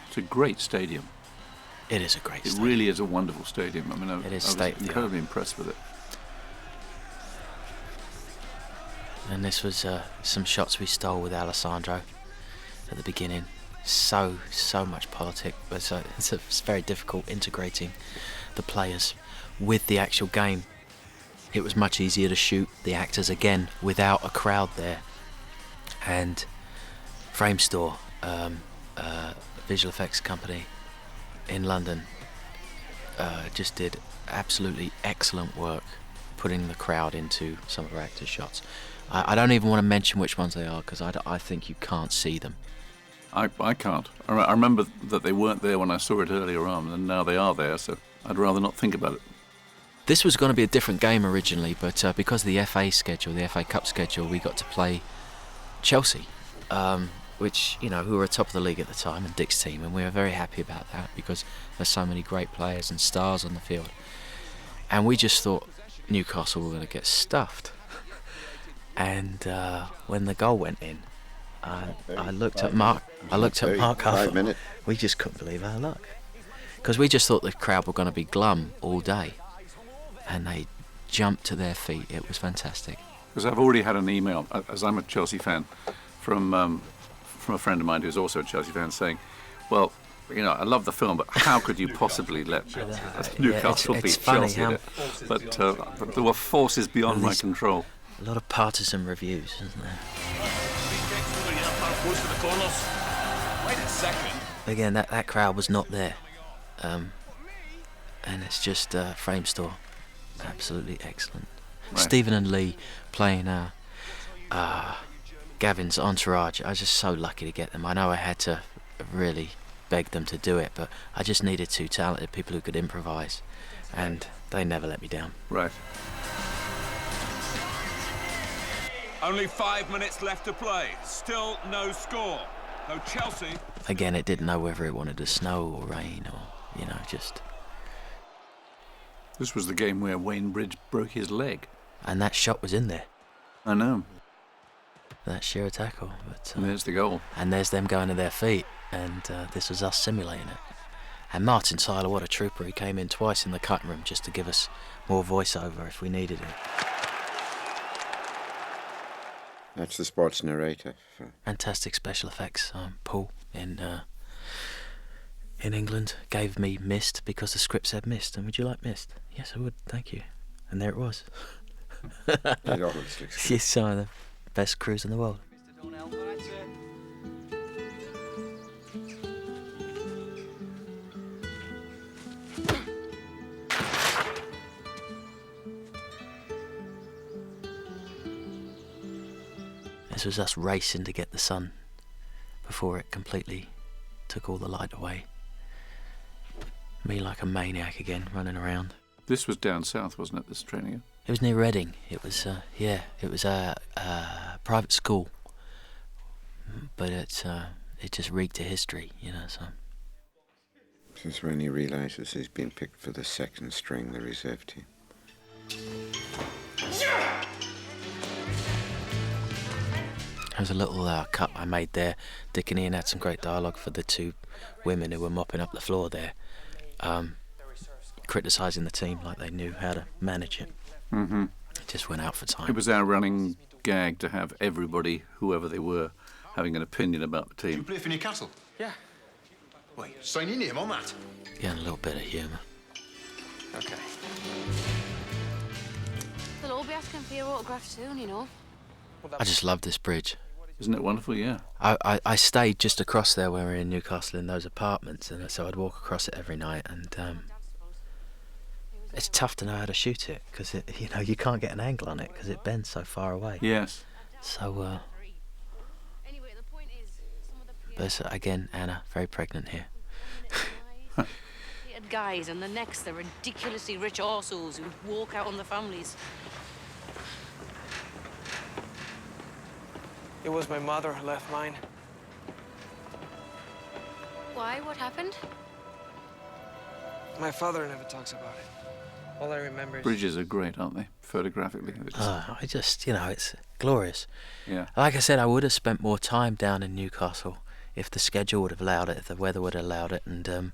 It's a great stadium. It is a great stadium. It really is a wonderful stadium. I mean, I was incredibly impressed with it. And this was some shots we stole with Alessandro at the beginning. So much politics, but it's very difficult integrating the players with the actual game. It was much easier to shoot the actors again without a crowd there. And Frame Store, visual effects company in London, just did absolutely excellent work putting the crowd into some of our actors' shots. I don't even want to mention which ones they are because I think you can't see them. I can't. I remember that they weren't there when I saw it earlier on, and now they are there, so I'd rather not think about it. This was going to be a different game originally, but because of the FA schedule, the FA Cup schedule, we got to play Chelsea, which, who were top of the league at the time, and Dick's team, and we were very happy about that because there's so many great players and stars on the field. And we just thought Newcastle were going to get stuffed. And when the goal went in, I looked at Mark. Half. We just couldn't believe our luck because we just thought the crowd were going to be glum all day, and they jumped to their feet. It was fantastic. Because I've already had an email, as I'm a Chelsea fan, from a friend of mine who's also a Chelsea fan, saying, "Well, I love the film, but how could you possibly let Newcastle beat Chelsea?" But there were forces beyond my control. A lot of partisan reviews, isn't there? Wait a second. Again, that crowd was not there. And it's just Frame Store. Absolutely excellent. Right. Stephen and Lee playing Gavin's entourage. I was just so lucky to get them. I know I had to really beg them to do it, but I just needed 2 talented people who could improvise, and they never let me down. Right. Only 5 minutes left to play. Still no score. No Chelsea. Again, it didn't know whether it wanted to snow or rain or, just... This was the game where Wayne Bridge broke his leg. And that shot was in there. I know. That sheer tackle. But, and there's the goal. And there's them going to their feet. And this was us simulating it. And Martin Tyler, what a trooper. He came in twice in the cutting room just to give us more voiceover if we needed it. That's the sports narrator. Fantastic special effects. Paul in England gave me Mist because the script said Mist. And would you like Mist? Yes, I would. Thank you. And there it was. She's some of the best crews in the world. This was us racing to get the sun before it completely took all the light away. Me like a maniac again, running around. This was down south, wasn't it, this training? It was near Reading. It was, it was a private school. But it just reeked of history, so. Since when he realises he's been picked for the second string, the reserve team. There's a little cut I made there. Dick and Ian had some great dialogue for the two women who were mopping up the floor there, criticising the team like they knew how to manage it. Mm-hmm. It just went out for time. It was our running gag to have everybody, whoever they were, having an opinion about the Do you team. play for Newcastle? Yeah. Wait, sign your name on that. Yeah, and a little bit of humour. Okay. They'll all be asking for your autograph soon, you know. I just love this bridge. Isn't it wonderful? Yeah. I stayed just across there when we were in Newcastle in those apartments, and so I'd walk across it every night, and it's tough to know how to shoot it because you can't get an angle on it because it bends so far away. Yes. So there's again Anna, very pregnant here. Guys, and the next, the ridiculously rich arseholes who walk out on the families. It was my mother who left mine. Why? What happened? My father never talks about it. All I remember is... Bridges are great, aren't they? Photographically. I just, it's glorious. Yeah. Like I said, I would have spent more time down in Newcastle if the schedule would have allowed it, if the weather would have allowed it, and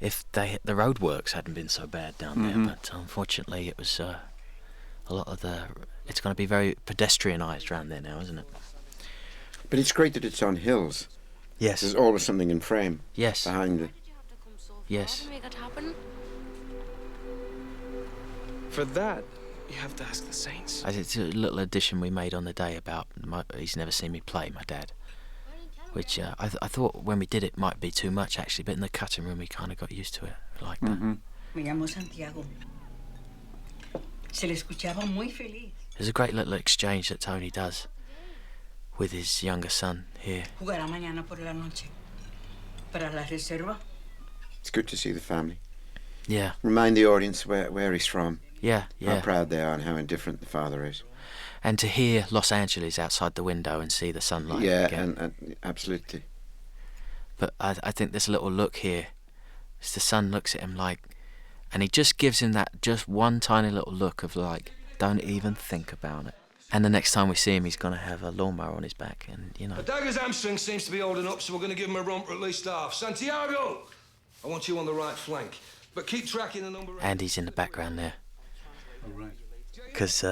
if the roadworks hadn't been so bad down there. But unfortunately, it was a lot of the... It's going to be very pedestrianised around there now, isn't it? But it's great that it's on hills. Yes. There's always something in frame. Yes. Behind it. Yes. To make it happen? For that, you have to ask the Saints. It's a little addition we made on the day about he's never seen me play, my dad. Which I thought when we did it might be too much actually, but in the cutting room we kind of got used to it like that. Me llamo Santiago. Se le escuchaba muy feliz. There's a great little exchange that Tony does with his younger son here. Jugará mañana por la noche. Para la reserva. It's good to see the family. Yeah. Remind the audience where he's from. Yeah. How proud they are and how indifferent the father is. And to hear Los Angeles outside the window and see the sunlight again. and absolutely. But I think this little look here, as the son looks at him and he just gives him that just one tiny little look of don't even think about it. And the next time we see him, he's going to have a lawnmower on his back, and The dagger's hamstring seems to be holding up, so we're going to give him a run for at least half. Santiago, I want you on the right flank, but keep tracking the number. Andy's in the background there. All right. Because,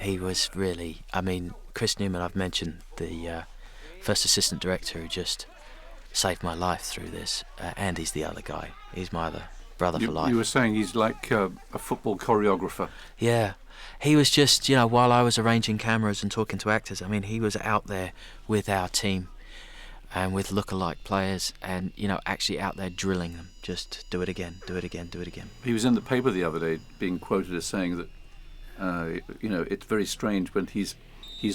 he was really... I mean, Chris Newman, I've mentioned, the first assistant director who just saved my life through this. Andy's the other guy. He's my other brother for life. You were saying he's like a football choreographer. Yeah. He was just, while I was arranging cameras and talking to actors, I mean, he was out there with our team and with lookalike players and, actually out there drilling them. Just do it again, do it again, do it again. He was in the paper the other day being quoted as saying that, it's very strange when he's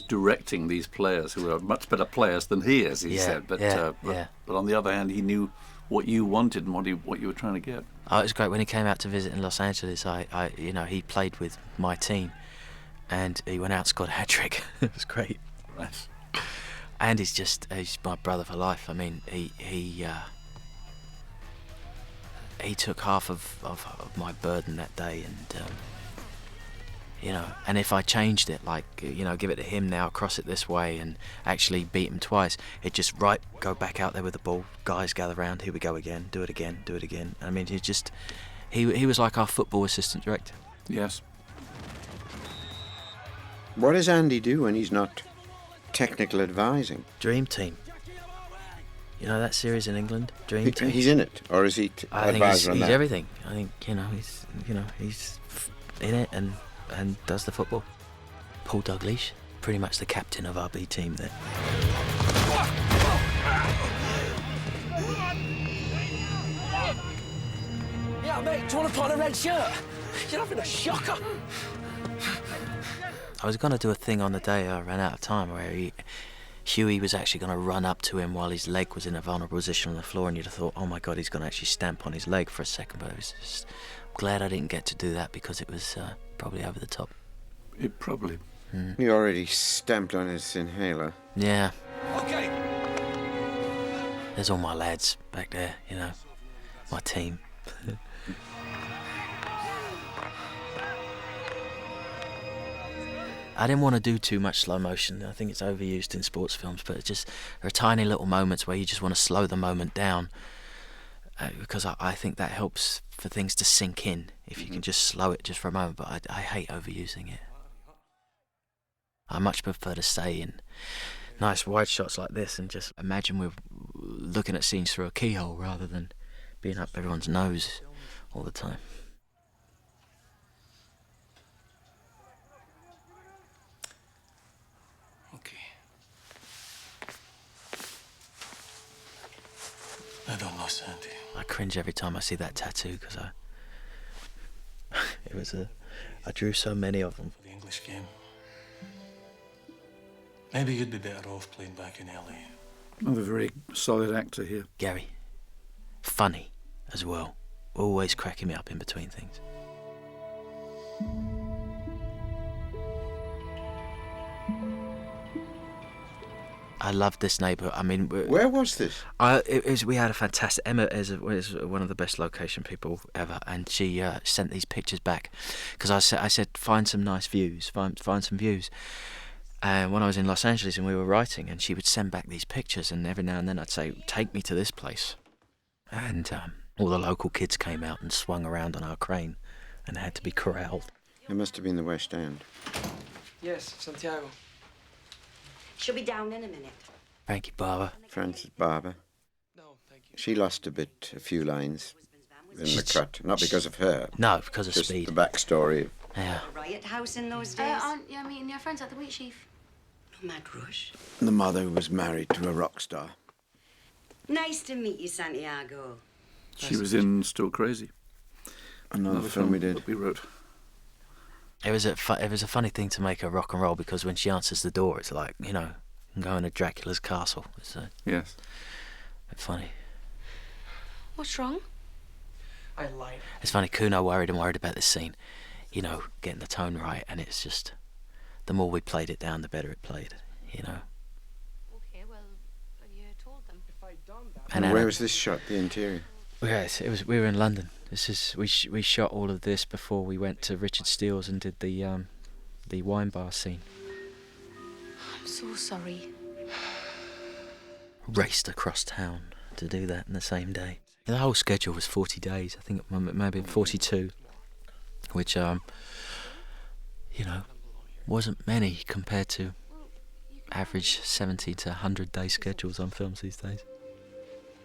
directing these players who are much better players than he is, he said. But on the other hand, he knew what you wanted and what you were trying to get. Oh, it was great when he came out to visit in Los Angeles. He played with my team, and he went out and scored a hat trick. It was great. Right. And he's my brother for life. I mean, he took half of my burden that day, and and if I changed it, give it to him now, cross it this way, and actually beat him twice, it just go back out there with the ball, guys gather round, here we go again, do it again, do it again. I mean, he was like our football assistant director. Yes. What does Andy do when he's not technical advising? Dream Team. You know that series in England, Dream Team. He's in it, or is he advisor on that? He's everything. I think he's in it and does the football. Paul Dalglish, pretty much the captain of our B team there. Yeah, mate, do you want to put on a red shirt? You're having a shocker. I was going to do a thing on the day I ran out of time where Huey was actually going to run up to him while his leg was in a vulnerable position on the floor, and you'd have thought, oh my God, he's going to actually stamp on his leg for a second, but it was just... I'm glad I didn't get to do that because it was probably over the top. It probably. He already stamped on his inhaler. Yeah. Okay. There's all my lads back there, my team. I didn't want to do too much slow motion. I think it's overused in sports films, but it's just there are tiny little moments where you just want to slow the moment down, because I think that helps for things to sink in if you can just slow it just for a moment. But I hate overusing it. I much prefer to stay in nice wide shots like this and just imagine we're looking at scenes through a keyhole rather than being up everyone's nose all the time. Okay. I don't know, Sandy. I cringe every time I see that tattoo because I drew so many of them. For the English game. Maybe you'd be better off playing back in LA. Another very solid actor here. Gary. Funny as well. Always cracking me up in between things. I love this neighbourhood. I mean, where was this? We had a fantastic. Emma is one of the best location people ever, and she sent these pictures back because I said find some nice views, find some views. And when I was in Los Angeles and we were writing, and she would send back these pictures, and every now and then I'd say, take me to this place. And all the local kids came out and swung around on our crane and had to be corralled. It must have been the West End. Yes, Santiago. She'll be down in a minute. Thank you, Barbara. Frances Barber. No, thank you. She lost a few lines in the cut. Not because of her. No, because of just speed. The backstory. Yeah. Riot house in those days. Aren't you meeting your friends at the Wheat Sheaf? No mad rush. The mother was married to a rock star. Nice to meet you, Santiago. She was in Still Crazy. Another film we did. That we wrote. It was a funny thing to make her rock and roll because when she answers the door, it's like, you know, going to Dracula's castle. It's yes. Funny. What's wrong? I lied. It's funny. Kuno worried about this scene, you know, getting the tone right, and it's just the more we played it down, the better it played, you know. Okay, well, have you told them? If I'd done that. And where was this shot? The interior. Yes, we were in London. This is we shot all of this before we went to Richard Steele's and did the wine bar scene. I'm so sorry. Raced across town to do that in the same day. The whole schedule was 40 days. I think it might have been 42, which you know, wasn't many compared to average 70 to 100 day schedules on films these days.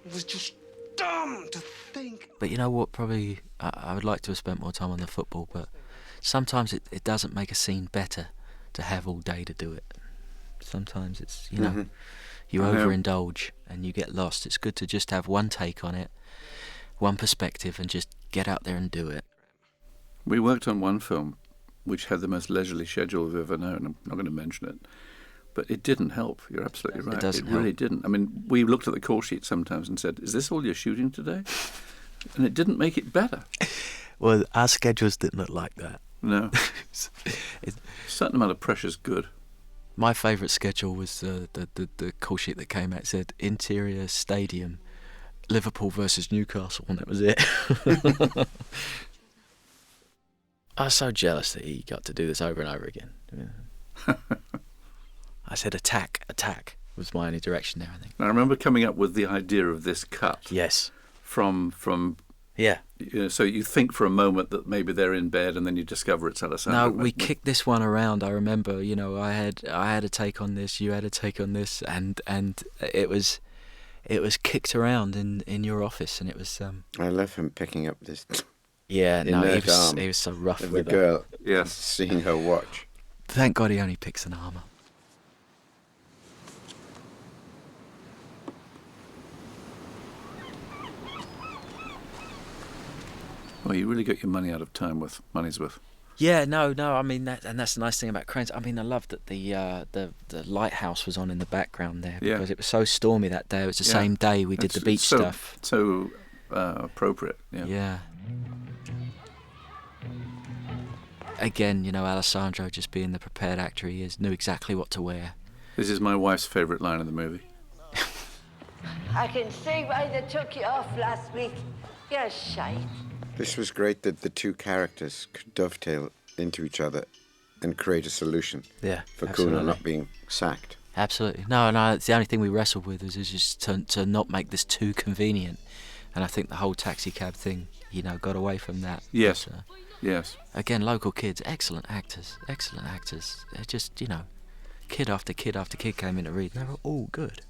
It was just dumb to think. But you know what? Probably I would like to have spent more time on the football, but sometimes it doesn't make a scene better to have all day to do it. Sometimes it's, you know, you overindulge and you get lost. It's good to just have one take on it, one perspective, and just get out there and do it. We worked on one film which had the most leisurely schedule we've ever known. I'm not going to mention it. But it didn't help. You're absolutely right. It doesn't help. Really help. didn't. I mean, we looked at the call sheet sometimes and said, is this all you're shooting today? And it didn't make it better. Well, our schedules didn't look like that. No. A certain amount of pressure's good. My favourite schedule was the call sheet that came out. It said interior stadium, Liverpool versus Newcastle, and that was it. I was so jealous that he got to do this over and over again. I said attack was my only direction there, I think. I remember coming up with the idea of this cut. Yes. From yeah. You know, so you think for a moment that maybe they're in bed, and then you discover it's Alessandro. No, we kicked this one around. I remember, you know, I had a take on this, you had a take on this, and it was kicked around in your office, and it was. I love him picking up this. Yeah, no, he arm was so rough of with the girl. Yes, seeing her watch. Thank God he only picks an arm up. Well, you really got your money out of time with money's worth. Yeah, no. I mean, that's the nice thing about Cranes. I mean, I love that the lighthouse was on in the background there because it was so stormy that day. It was the same day we did the beach stuff. So appropriate. Yeah. Yeah. Again, you know, Alessandro just being the prepared actor he is, knew exactly what to wear. This is my wife's favourite line in the movie. I can see why they took you off last week. You're shite. This was great that the two characters could dovetail into each other and create a solution Yeah, for absolutely. Kuno not being sacked. Absolutely. No, it's the only thing we wrestled with is just to not make this too convenient. And I think the whole taxi cab thing, got away from that. Yes. But, Yes. again, local kids, excellent actors. They're just, kid after kid after kid came in to read, and they were all good.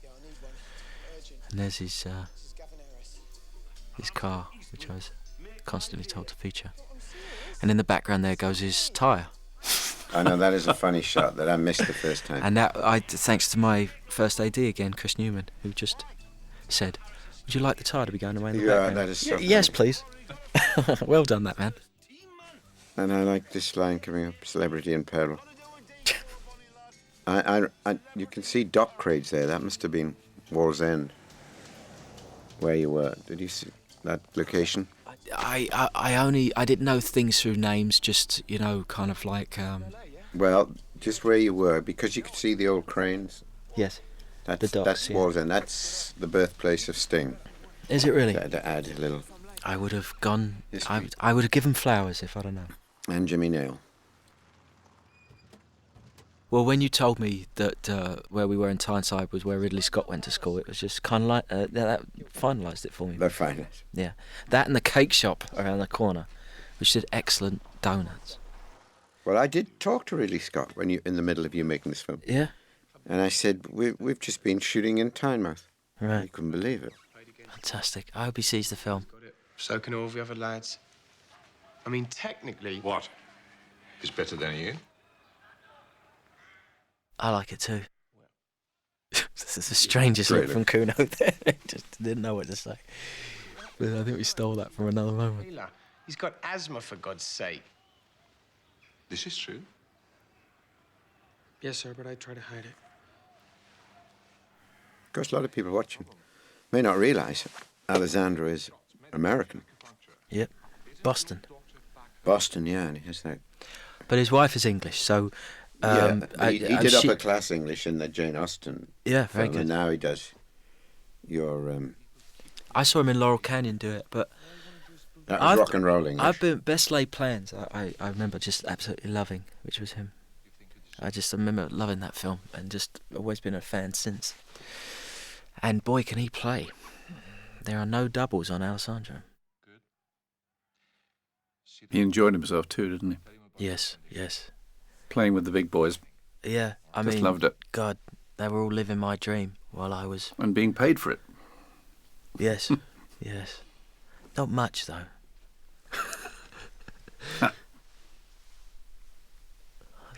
And there's his car, which I was constantly told to feature. And in the background there goes his tyre. I know, that is a funny shot that I missed the first time. And that, thanks to my first AD again, Chris Newman, who just said, "Would you like the tyre to be going away in the background?" That is so funny. Yes, please. Well done, that man. And I like this line coming up, celebrity in peril. You can see dock crates there. That must have been Wallsend, where you were. Did you see that location? I didn't know things through names, just, kind of like... Well, just where you were, because you could see the old cranes. Yes, the docks, that's yeah. Wallsend. That's the birthplace of Sting. Is it really? To add a little... I would have gone... I would have given flowers if I'd have known. And Jimmy Nail. Well, when you told me that where we were in Tyneside was where Ridley Scott went to school, it was just kind of like... that finalised it for me. That finalised. Yeah. That and the cake shop around the corner, which did excellent donuts. Well, I did talk to Ridley Scott when in the middle of you making this film. Yeah? And I said, we've just been shooting in Tynemouth. Right. You couldn't believe it. Fantastic. I hope he sees the film. So can all the other lads. I mean, technically... What? He's better than you? I like it too. This is the strangest look from Kuno there. Just didn't know what to say. But I think we stole that from another moment. He's got asthma, for God's sake. This is true. Yes, sir, but I try to hide it. Of course, a lot of people watching may not realise Alessandro is American. Yep. Boston. Boston, yeah, and he has that. But his wife is English, so... he did upper class English in the Jane Austen very film, good. And now he does your... I saw him in Laurel Canyon do it, but... That was rock and roll English. I've been Best Laid Plans, I remember just absolutely loving, which was him. I remember loving that film and just always been a fan since. And boy, can he play. There are no doubles on Alessandro. He enjoyed himself too, didn't he? Yes. Playing with the big boys. Yeah, I Just mean, loved it. God, they were all living my dream while I was... And being paid for it. Yes, yes. Not much, though.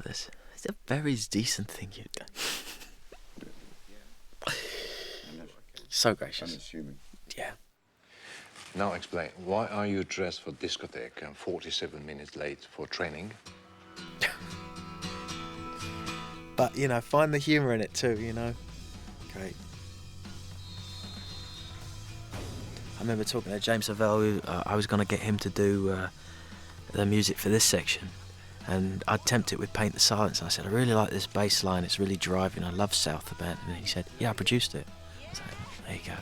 It's a very decent thing you've done. So gracious. Unassuming. Yeah. Now explain, why are you dressed for discotheque and 47 minutes late for training? But, find the humour in it too, Great. I remember talking to James Savell, I was going to get him to do the music for this section. And I'd tempt it with Paint the Silence. And I said, I really like this bass line, it's really driving, I love South a bit. And he said, yeah, I produced it. I was like, there you go.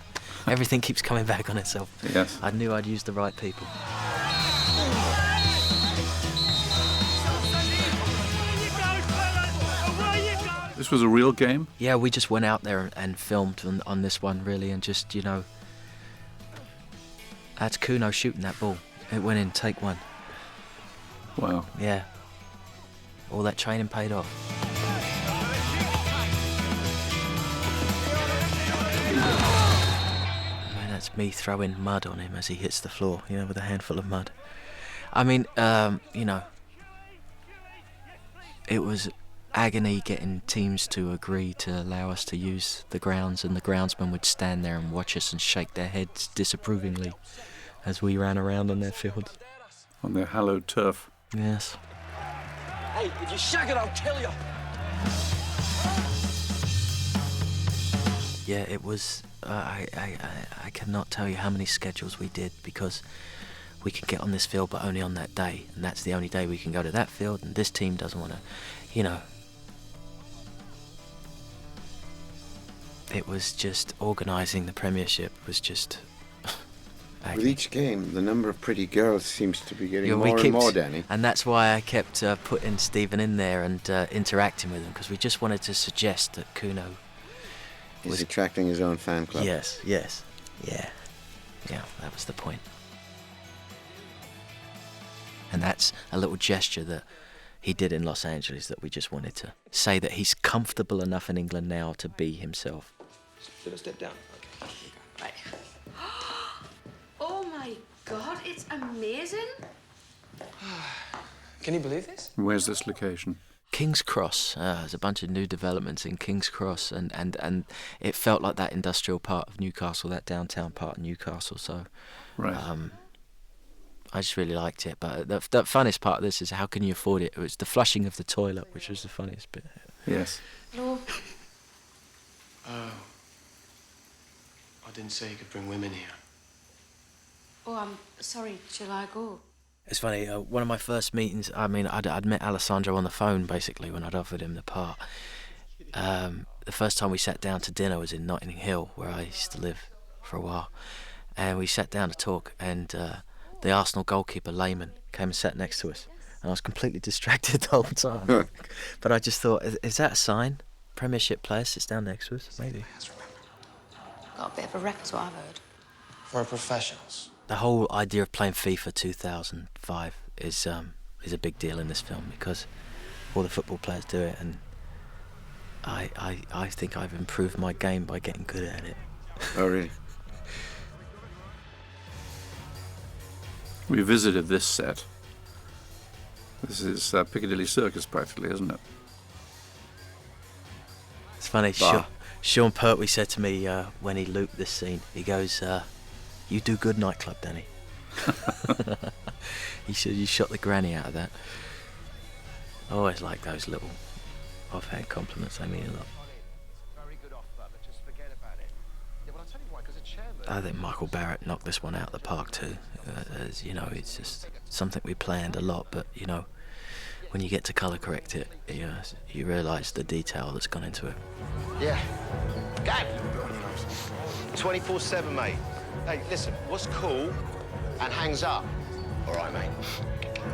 Everything keeps coming back on itself. Yes. I knew I'd used the right people. This was a real game? Yeah, we just went out there and filmed on this one, really, and just, that's Kuno shooting that ball. It went in, take one. Wow. Yeah. All that training paid off. And that's me throwing mud on him as he hits the floor, with a handful of mud. I mean, it was agony getting teams to agree to allow us to use the grounds, and the groundsmen would stand there and watch us and shake their heads disapprovingly as we ran around on their fields. On their hallowed turf. Yes. Hey, if you shag it, I'll kill you. Yeah, it was... I cannot tell you how many schedules we did, because we could get on this field but only on that day, and that's the only day we can go to that field, and this team doesn't want to, It was just... organising the Premiership was just With each game, the number of pretty girls seems to be getting Yeah, more and more, Danny. And that's why I kept putting Stephen in there and interacting with him, because we just wanted to suggest that Kuno was attracting his own fan club. Yes, yeah, that was the point. And that's a little gesture that he did in Los Angeles that we just wanted to say, that he's comfortable enough in England now to be himself. Little step down. Okay. Right. Oh my God, it's amazing. Can you believe this? Where's this location? King's Cross. There's a bunch of new developments in King's Cross, and it felt like that industrial part of Newcastle, that downtown part of Newcastle. So, right. I just really liked it. But the funniest part of this is how can you afford it? It was the flushing of the toilet, which was the funniest bit. Yes. Hello. Oh. I didn't say you could bring women here. Oh, I'm sorry. Shall I go? It's funny, one of my first meetings, I'd met Alessandro on the phone, basically, when I'd offered him the part. The first time we sat down to dinner was in Notting Hill, where I used to live for a while. And we sat down to talk, and the Arsenal goalkeeper, Lehman, came and sat next to us. And I was completely distracted the whole time. But I just thought, is that a sign? Premiership player sits down next to us, maybe. Got a bit of a wreck, is what I've heard. For professionals. The whole idea of playing FIFA 2005 is a big deal in this film, because all the football players do it, and I think I've improved my game by getting good at it. Oh, really? We visited this set. This is Piccadilly Circus, practically, isn't it? It's funny, Sean Pertwee said to me when he looped this scene, he goes, "You do good nightclub, Danny." He said you shot the granny out of that. I always like those little offhand compliments, they mean a lot. I think Michael Barrett knocked this one out of the park too. As you know, it's just something we planned a lot, but you know, when you get to colour correct it, you realise the detail that's gone into it. Yeah. Gav! 24/7, mate. Hey, listen, what's cool and hangs up? All right, mate.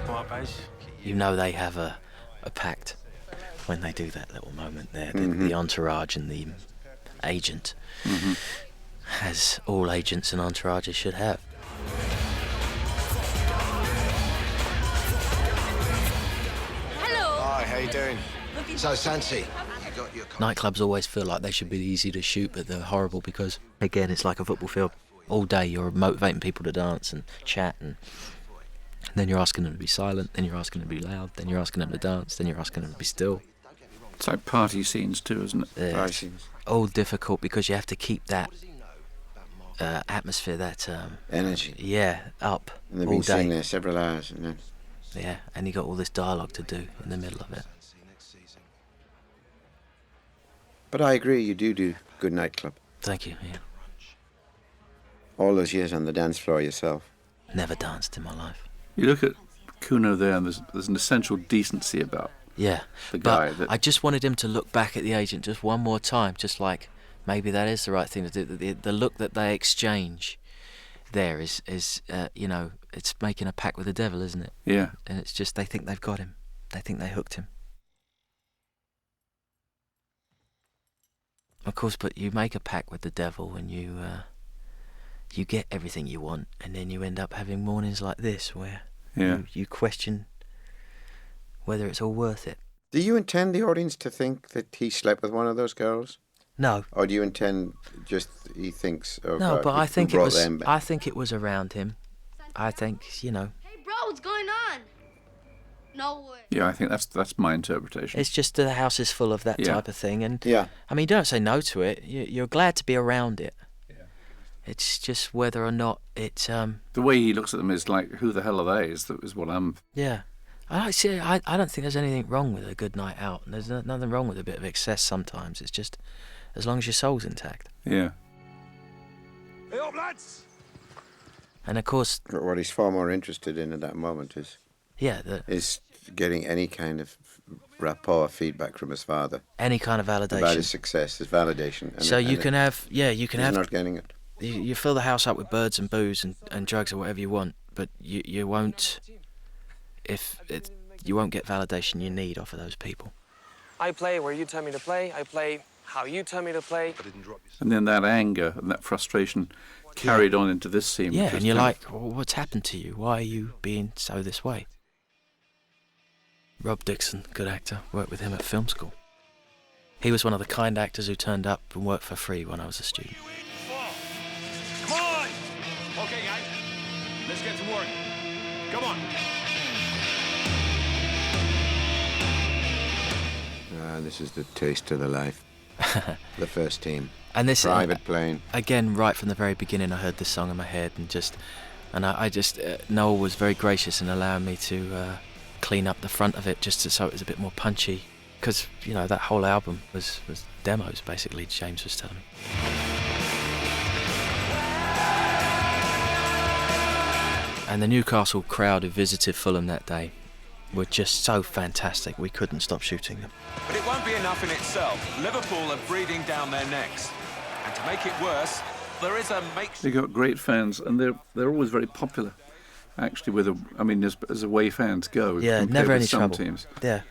All right, Baze. You know they have a pact when they do that little moment there. The entourage and the agent, as all agents and entourages should have. Hello. Hi, how you doing? So, Santi, you got your... Nightclubs always feel like they should be easy to shoot, but they're horrible because, again, it's like a football field. All day you're motivating people to dance and chat, and then you're asking them to be silent, then you're asking them to be loud, then you're asking them to dance, then you're asking them to be still. It's like party scenes too, isn't it? Party scenes. All difficult because you have to keep that atmosphere, that energy. Yeah, up And they've all been day. sitting there several hours, and then... Yeah, and you got all this dialogue to do in the middle of it. But I agree, you do good nightclub. Thank you, yeah. All those years on the dance floor yourself. Never danced in my life. You look at Kuno there, and there's an essential decency about Yeah, the guy. but I just wanted him to look back at the agent just one more time, just like maybe that is the right thing to do. The look that they exchange there is you know, it's making a pact with the devil, isn't it? Yeah. And it's just they think they've got him. They think they hooked him. Of course, but you make a pact with the devil and you get everything you want, and then you end up having mornings like this where you question whether it's all worth it. Do you intend the audience to think that he slept with one of those girls? No. Or do you intend just he thinks? Oh, No, God, but I think it brought was. them back? I think it was around him. I think, you know. Hey, bro, what's going on? No way. Yeah, I think that's my interpretation. It's just the house is full of that type of thing, and yeah. I mean, don't say no to it. You're glad to be around it. Yeah. It's just whether or not it's. The way he looks at them is like, who the hell are they? Is what I'm. Yeah, I don't think there's anything wrong with a good night out, and there's nothing wrong with a bit of excess sometimes. It's just as long as your soul's intact. Yeah. Hey up, lads! And of course, what he's far more interested in at that moment is. Yeah. Is getting any kind of rapport, feedback from his father. Any kind of validation about his success, his validation. And so you can have, he's not getting it. you fill the house up with birds and booze and drugs or whatever you want, but you won't you won't get validation you need off of those people. I play where you tell me to play. I play how you tell me to play. And then that anger and that frustration carried on into this scene. Yeah, and you're like, well, what's happened to you? Why are you being so this way? Rob Dixon, good actor, worked with him at film school. He was one of the kind actors who turned up and worked for free when I was a student. Come on! Okay, guys, let's get to work. Come on. This is the taste of the life. The first team. And this private plane. Again, right from the very beginning, I heard this song in my head, and I just Noel was very gracious in allowing me to clean up the front of it so it was a bit more punchy, because that whole album was demos basically. James was telling me. And the Newcastle crowd who visited Fulham that day were just so fantastic, we couldn't stop shooting them. But it won't be enough in itself. Liverpool are breathing down their necks. And to make it worse, there is a They got great fans, and they're always very popular, actually, as away fans go. Yeah, never any some trouble. Teams. Yeah.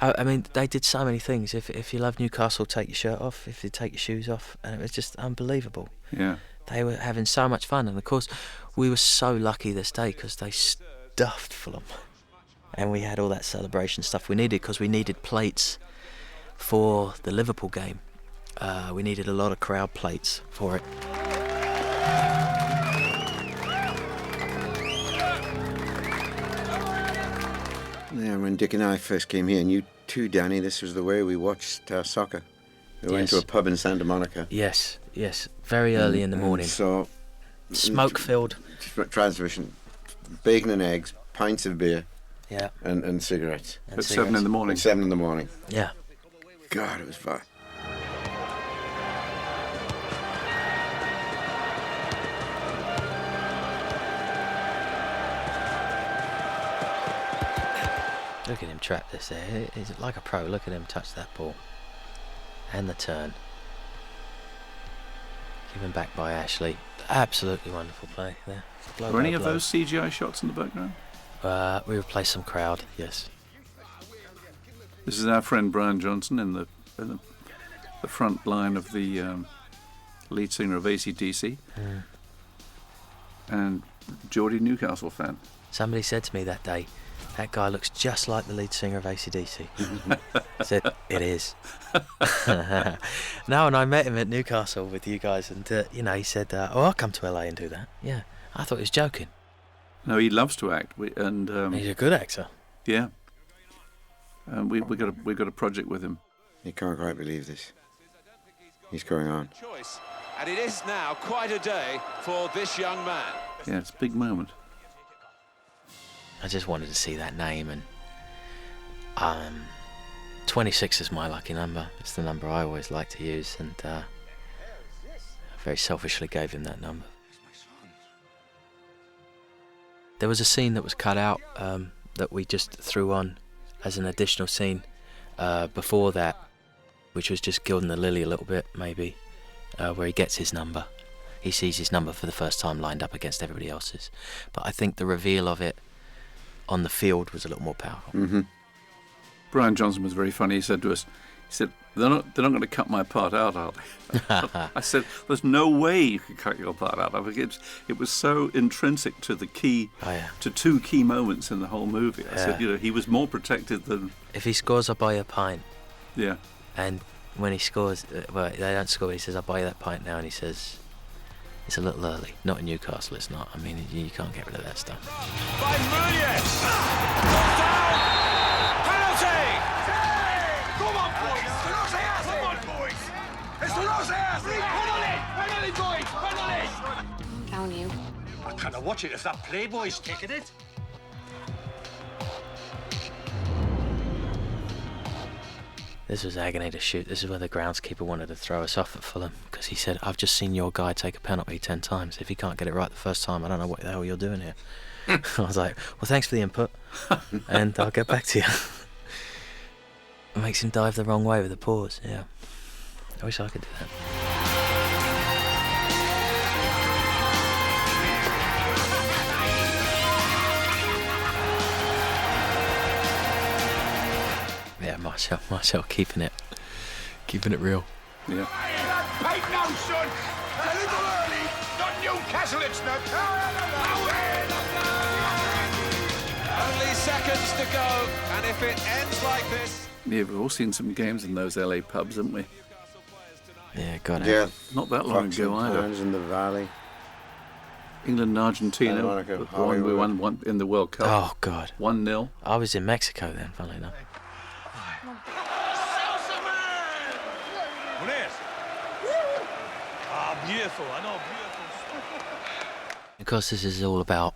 I mean, they did so many things. If you love Newcastle, take your shirt off. If you take your shoes off, and it was just unbelievable. Yeah. They were having so much fun, and of course, we were so lucky this day because they stuffed Fulham. And we had all that celebration stuff we needed because we needed plates for the Liverpool game. We needed a lot of crowd plates for it. Yeah, when Dick and I first came here, and you too, Danny, this was the way we watched soccer. We went to a pub in Santa Monica. Yes, very early in the morning. So, smoke-filled. Transmission, bacon and eggs, pints of beer. Yeah. And cigarettes. At 7 in the morning. At 7 in the morning. Yeah. God, it was fun. Look at him trap this there. He's like a pro. Look at him touch that ball. And the turn. Given back by Ashley. Absolutely wonderful play there. Were any of those CGI shots in the background? We replaced some crowd, yes. This is our friend Brian Johnson in the front line of the lead singer of AC/DC. And Geordie Newcastle fan. Somebody said to me that day, that guy looks just like the lead singer of AC/DC. I said, it is. No, and I met him at Newcastle with you guys, and he said, I'll come to LA and do that. Yeah, I thought he was joking. No, he loves to act, he's a good actor. Yeah, and we got a project with him. You can't quite believe this. He's going on. choice. And it is now quite a day for this young man. Yeah, it's a big moment. I just wanted to see that name, and 26 is my lucky number. It's the number I always like to use, and I very selfishly gave him that number. There was a scene that was cut out that we just threw on as an additional scene before that, which was just gilding the lily a little bit, maybe, where he gets his number. He sees his number for the first time lined up against everybody else's. But I think the reveal of it on the field was a little more powerful. Mm-hmm. Brian Johnson was very funny. He said to us, they're not going to cut my part out, are they? I said, there's no way you could cut your part out. I think it was so intrinsic to the key, to two key moments in the whole movie. I said, he was more protected than... If he scores, I'll buy you a pint. Yeah. And when he scores, well, they don't score, he says, I'll buy you that pint now, and he says, it's a little early. Not in Newcastle, it's not. I mean, you can't get rid of that stuff. By Muniz! Down! Penalty! Come on, boys! Come on, boys! Esto no se hace! Penalty, boys! Penalty! Down you. I can't watch it if that playboy's kicking it. This was agony to shoot. This is where the groundskeeper wanted to throw us off at Fulham, because he said, I've just seen your guy take a penalty 10 times. If he can't get it right the first time, I don't know what the hell you're doing here. I was like, well, thanks for the input, and I'll get back to you. It makes him dive the wrong way with the pause, yeah. I wish I could do that. Marcel keeping it real. Yeah. Take no, son. A little early. Not Newcastle, it's not. Only seconds to go, and if it ends like this... Yeah, we've all seen some games in those LA pubs, haven't we? Yeah, got it. Yeah. Not that long Fox ago and either. Pines in the Valley. England and Argentina, Santa Monica, the one we Hollywood. won in the World Cup. Oh God. 1-0. I was in Mexico then, funnily enough. Beautiful, I know, beautiful. Because this is all about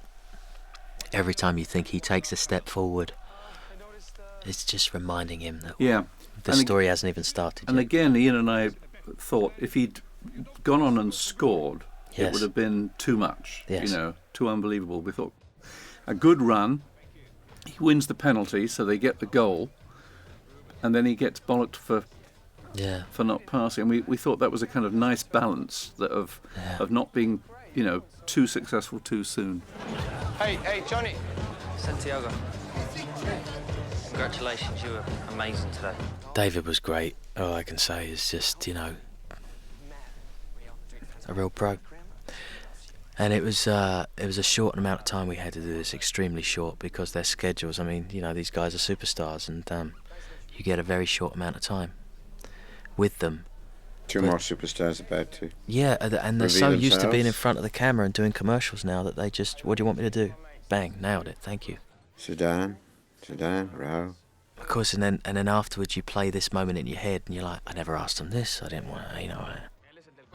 every time you think he takes a step forward, it's just reminding him that Yeah. the story hasn't even started And yet. again, Ian and I thought if he'd gone on and scored, it Yes. would have been too much. Yes. You know, too unbelievable. We thought a good run. He wins the penalty, so they get the goal, and then he gets bollocked for not passing. And we thought that was a kind of nice balance of not being, you know, too successful too soon. Hey, Johnny. Santiago. Congratulations, you were amazing today. David was great. All I can say is just, you know, a real pro. And it was a short amount of time we had to do this, extremely short, because their schedules, I mean, you know, these guys are superstars, and you get a very short amount of time with them. Two more superstars about to. Yeah, and they're so reveal used to being in themselves. front of the camera and doing commercials now that they just, what do you want me to do? Bang, nailed it, thank you. Sudan, Rao. Of course, and then afterwards you play this moment in your head and you're like, I never asked them this, I didn't want to, you know,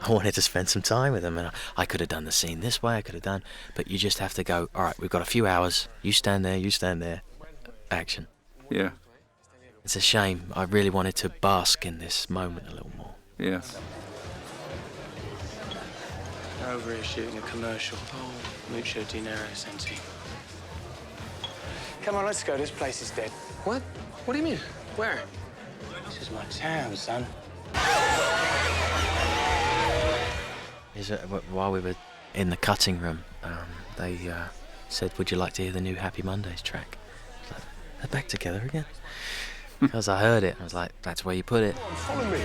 I wanted to spend some time with them, and I could have done the scene this way, I could have done, but you just have to go, all right, we've got a few hours, you stand there, action. Yeah. It's a shame, I really wanted to bask in this moment a little more. Yes. Over here shooting a commercial. Oh, mucho dinero, Santi. Come on, let's go. This place is dead. What? What do you mean? Where? This is my town, son. While we were in the cutting room, they said, would you like to hear the new Happy Mondays track? I was like, they're back together again. Because I heard it, I was like, that's where you put it. Follow me.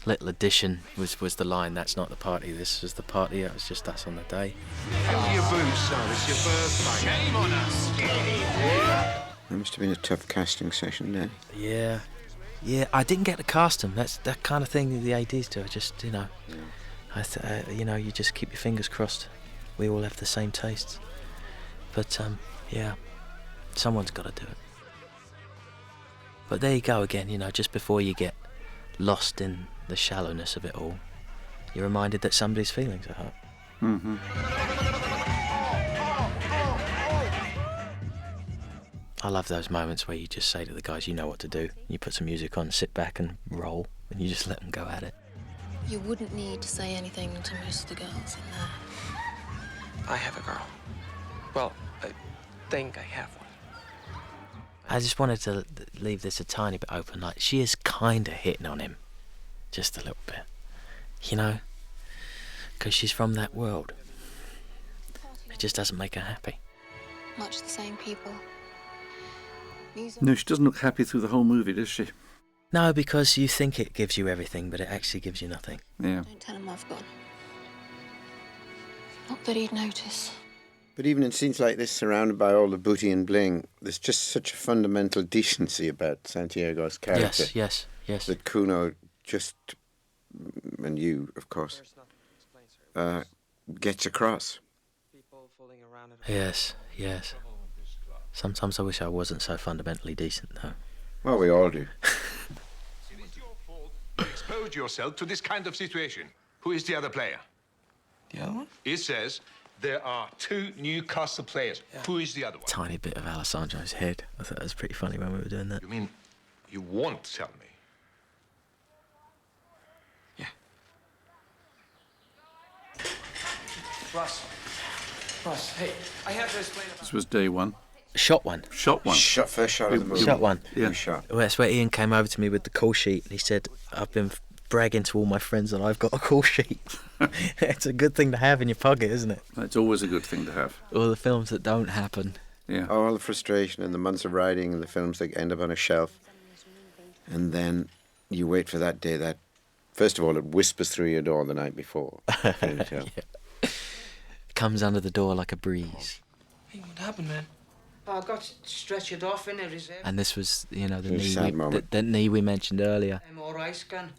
Little addition was the line, that's not the party, this was the party, it was just us on the day. Fill your boots, son. It's your birthday. Shame on us. That must have been a tough casting session there. Yeah, I didn't get to cast them, that's that kind of thing the ADs do, just, you know, you know, you just keep your fingers crossed, we all have the same tastes. But, yeah, someone's got to do it. But there you go again, you know, just before you get lost in the shallowness of it all, you're reminded that somebody's feelings are hurt. Mm-hmm. I love those moments where you just say to the guys, you know what to do. You put some music on, sit back and roll, and you just let them go at it. You wouldn't need to say anything to most of the girls in there. I have a girl. Well, I think I have one. I just wanted to leave this a tiny bit open, like, she is kind of hitting on him. Just a little bit. You know? Because she's from that world. It just doesn't make her happy. Much the same people. No, she doesn't look happy through the whole movie, does she? No, because you think it gives you everything, but it actually gives you nothing. Yeah. Don't tell him I've gone. Not that he'd notice. But even in scenes like this, surrounded by all the booty and bling, there's just such a fundamental decency about Santiago's character. Yes. That Kuno just, and you, of course, gets across. Yes. Sometimes I wish I wasn't so fundamentally decent, though. Well, we all do. Exposed yourself to this kind of situation. Who is the other player? The other one? It says there are 2 Newcastle players. Yeah. Who is the other one? Tiny bit of Alessandro's head. I thought that was pretty funny when we were doing that. You mean you won't tell me? Yeah. Russ, hey, I have to explain about... This was day one. Shot one. First shot of the movie. Shot one. Yeah. Shot. Well, that's where Ian came over to me with the call sheet, and he said, I've been bragging to all my friends that I've got a call sheet. It's a good thing to have in your pocket, isn't it? It's always a good thing to have. All the films that don't happen, Yeah. All the frustration and the months of writing and the films that end up on a shelf. And then you wait for that day that, first of all, it whispers through your door the night before. Yeah. Comes under the door like a breeze. Hey, what happened, man? Oh, I got stretched off in a reserve. And this was, you know, the It was a sad knee, moment. the knee we mentioned earlier. I'm all right, Scan.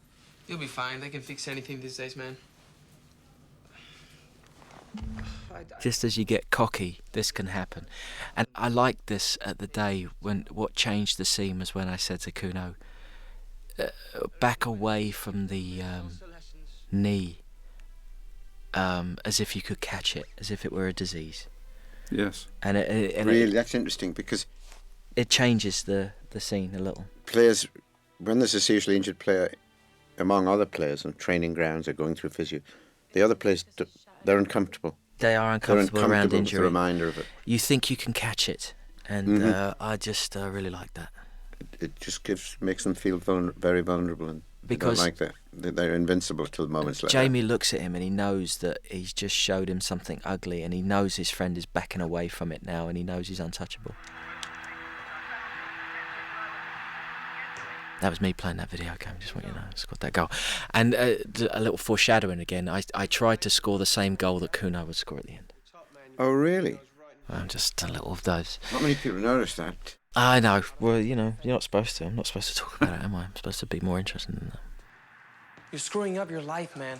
You'll be fine. They can fix anything these days, man. Just as you get cocky, this can happen. And I liked this at the day when what changed the scene was when I said to Kuno, back away from the knee, as if you could catch it, as if it were a disease. Yes. And really, that's interesting because it changes the scene a little. Players, when there's a seriously injured player, among other players on training grounds or going through physio, the other players, they're uncomfortable. They are uncomfortable around injury. With the reminder of it. You think you can catch it, and I just really like that. It just makes them feel very vulnerable, and because they don't like that. They're invincible till moments like Jamie that. looks at him and he knows that he's just showed him something ugly, and he knows his friend is backing away from it now, and he knows he's untouchable. That was me playing that video game, just want you to know. I scored that goal. And a little foreshadowing again, I tried to score the same goal that Kuno would score at the end. Oh, really? Just a little of those. Not many people notice that. I know. Well, you know, you're not supposed to. I'm not supposed to talk about it, am I? I'm supposed to be more interested in that. You're screwing up your life, man.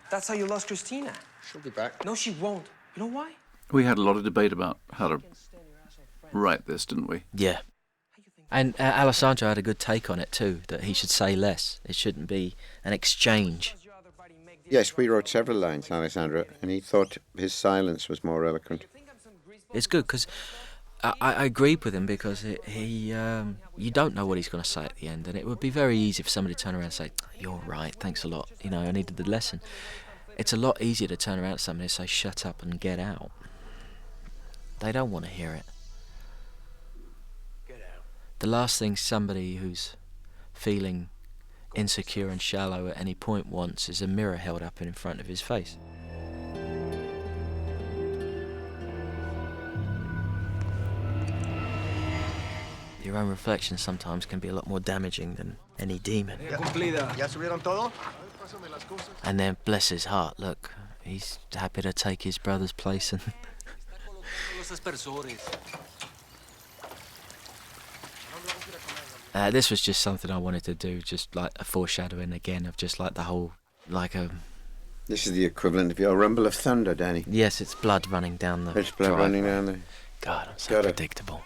That's how you lost Christina. She'll be back. No, she won't. You know why? We had a lot of debate about how to write this, didn't we? Yeah. And Alessandro had a good take on it too, that he should say less. It shouldn't be an exchange. Yes, we wrote several lines, Alessandro, and he thought his silence was more eloquent. It's good because I agreed with him, because you don't know what he's going to say at the end, and it would be very easy for somebody to turn around and say, "You're right, thanks a lot, you know, I needed the lesson." It's a lot easier to turn around to somebody and say, "Shut up and get out." They don't want to hear it. The last thing somebody who's feeling insecure and shallow at any point wants is a mirror held up in front of his face. Your own reflection sometimes can be a lot more damaging than any demon. And then, bless his heart, look, he's happy to take his brother's place and... This was just something I wanted to do, just like a foreshadowing again of just like the whole, like a... This is the equivalent of your rumble of thunder, Danny. Yes, it's blood running down the It's blood running down there. God, I'm so predictable.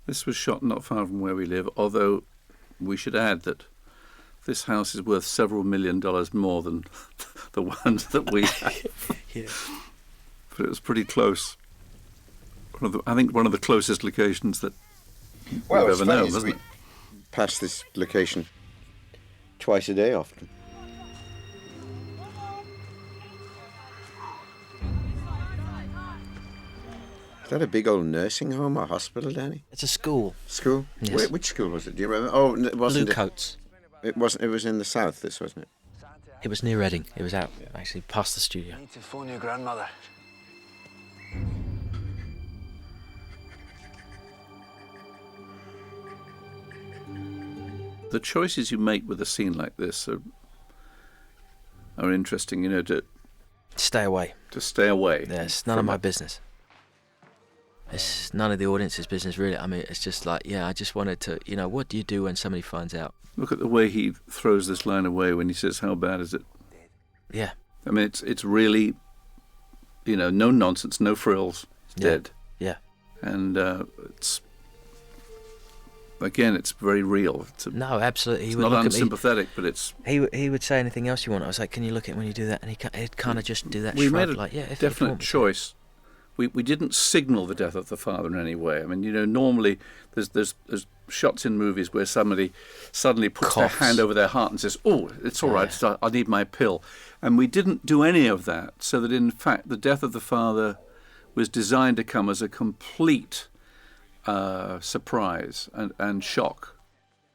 This was shot not far from where we live, although we should add that this house is worth several $1 million more than the ones that we have. Yeah. But it was pretty close. I think one of the closest locations that we've ever known, wasn't it? Pass this location twice a day often. Is that a big old nursing home or hospital, Danny? It's a school. School? Yes. Which school was it? Do you remember? Oh, it wasn't. Bluecoats. It wasn't. It was in the south. This wasn't it? It was near Reading. It was out, actually, past the studio. I need to phone your grandmother. The choices you make with a scene like this are interesting, you know, to stay away. To stay away. Yeah, it's none of my business. It's none of the audience's business, really. I mean, it's just like, yeah, I just wanted to, you know, what do you do when somebody finds out? Look at the way he throws this line away when he says, "How bad is it?" Yeah. I mean, it's really, you know, no nonsense, no frills. It's dead. Yeah. And it's, again, it's very real. No, absolutely. It's not unsympathetic, but it's... He would say anything else you want. I was like, can you look at it when you do that? And he'd kind of just do that We shrug, made a like, yeah, if definite choice. We didn't signal the death of the father in any way. I mean, you know, normally there's shots in movies where somebody suddenly puts their hand over their heart and says, "Oh, it's all right, I need my pill." And we didn't do any of that, so that in fact the death of the father was designed to come as a complete surprise and shock.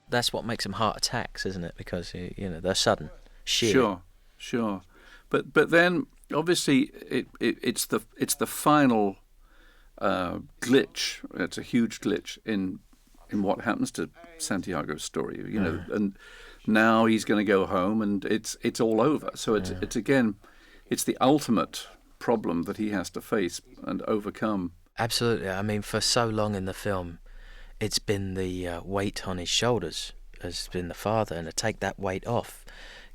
That's what makes them heart attacks, isn't it? Because, you know, they're sudden, sheer. Sure. But then obviously it's the final glitch. It's a huge glitch in what happens to Santiago's story, you know. And now he's going to go home, and it's all over. So it's again, it's the ultimate problem that he has to face and overcome. Absolutely. I mean, for so long in the film, it's been the weight on his shoulders has been the father, and to take that weight off,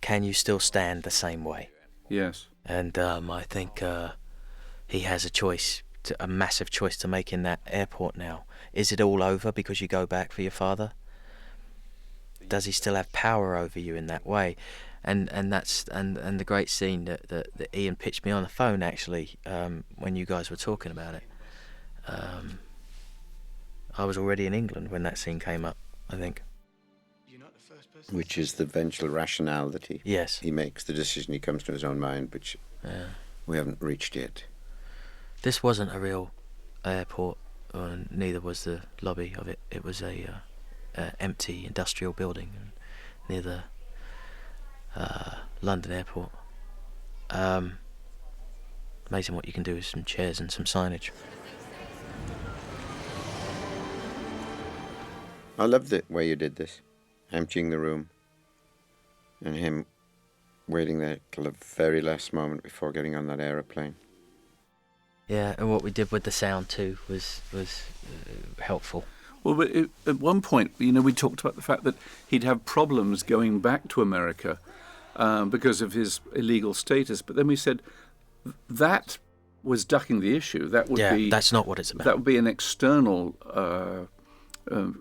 can you still stand the same way? Yes. And I think he has a massive choice to make in that airport now. Is it all over because you go back for your father? Does he still have power over you in that way? And that's the great scene that Ian pitched me on the phone, actually, when you guys were talking about it. I was already in England when that scene came up, I think. Which is the eventual rationale that he makes, the decision he comes to his own mind, which we haven't reached yet. This wasn't a real airport, or neither was the lobby of it. It was a empty industrial building near the London airport. Amazing what you can do with some chairs and some signage. I love the way you did this, emptying the room and him waiting there till the very last moment before getting on that aeroplane. Yeah, and what we did with the sound too was helpful. Well, but at one point, you know, we talked about the fact that he'd have problems going back to America because of his illegal status. But then we said that was ducking the issue. That would be that's not what it's about. That would be an external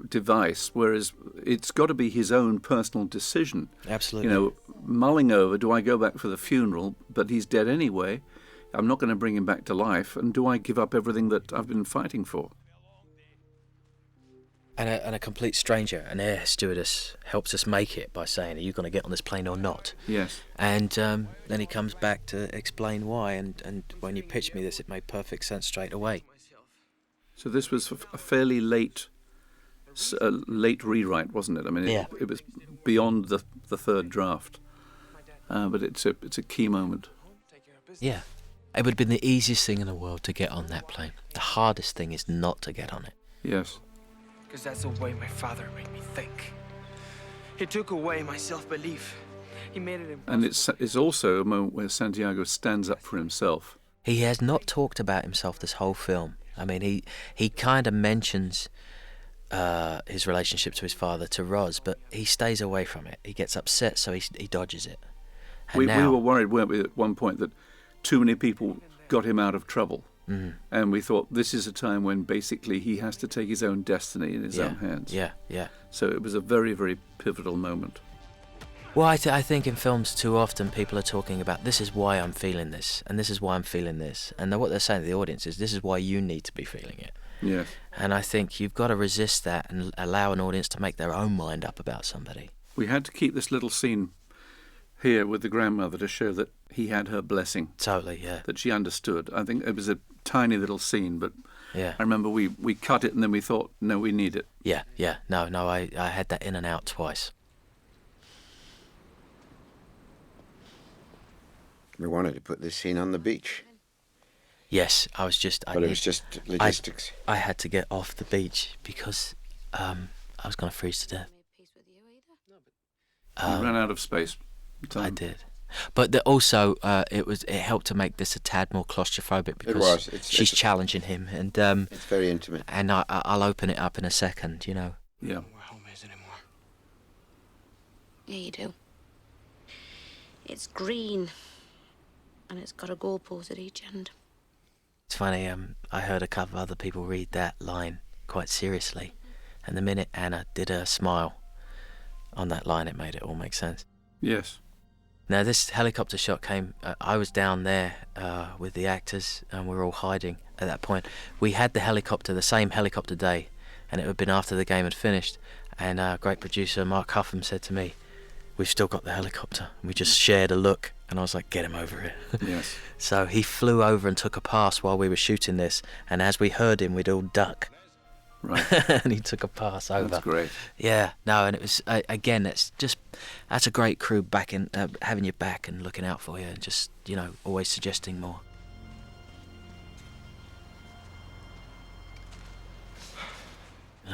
device, whereas it's got to be his own personal decision. Absolutely. You know, mulling over, do I go back for the funeral? But he's dead anyway. I'm not going to bring him back to life. And do I give up everything that I've been fighting for? And a complete stranger, an air stewardess, helps us make it by saying, are you going to get on this plane or not? Yes. And then he comes back to explain why, and when you pitched me this, it made perfect sense straight away. So this was a fairly late rewrite, wasn't it? I mean, it was beyond the third draft, but it's a key moment. Yeah. It would have been the easiest thing in the world to get on that plane. The hardest thing is not to get on it. Yes. Because that's the way my father made me think. He took away my self-belief. He made it impossible. And it's also a moment where Santiago stands up for himself. He has not talked about himself this whole film. I mean, he kind of mentions his relationship to his father, to Roz, but he stays away from it. He gets upset, so he dodges it. And we were worried, weren't we, at one point that too many people got him out of trouble. Mm. And we thought this is a time when basically he has to take his own destiny in his own hands. Yeah, yeah. So it was a very, very pivotal moment. Well, I think in films too often people are talking about, this is why I'm feeling this, and this is why I'm feeling this. And what they're saying to the audience is, this is why you need to be feeling it. Yes. And I think you've got to resist that and allow an audience to make their own mind up about somebody. We had to keep this little scene here with the grandmother to show that he had her blessing. Totally, yeah. That she understood. I think it was a tiny little scene, but yeah. I remember we cut it and then we thought, no, we need it. Yeah. No, I had that in and out twice. We wanted to put this scene on the beach. Yes, it was just logistics. I had to get off the beach because I was going to freeze to death. You ran out of space. I did. But also, it helped to make this a tad more claustrophobic because she's challenging him, and it's very intimate. And I'll open it up in a second, you know. Yeah. Where home is anymore. Yeah, you do. It's green, and it's got a goalpost at each end. It's funny. I heard a couple of other people read that line quite seriously, and the minute Anna did her smile on that line, it made it all make sense. Yes. Now, this helicopter shot came, I was down there with the actors, and we were all hiding at that point. We had the same helicopter day, and it had been after the game had finished, and our great producer, Mark Huffam, said to me, we've still got the helicopter. And we just shared a look, and I was like, get him over here. Yes. So he flew over and took a pass while we were shooting this, and as we heard him, we'd all duck. Right. And he took a pass over. That's great. Yeah, no, and it was, again, that's a great crew having your back and looking out for you and just, always suggesting more.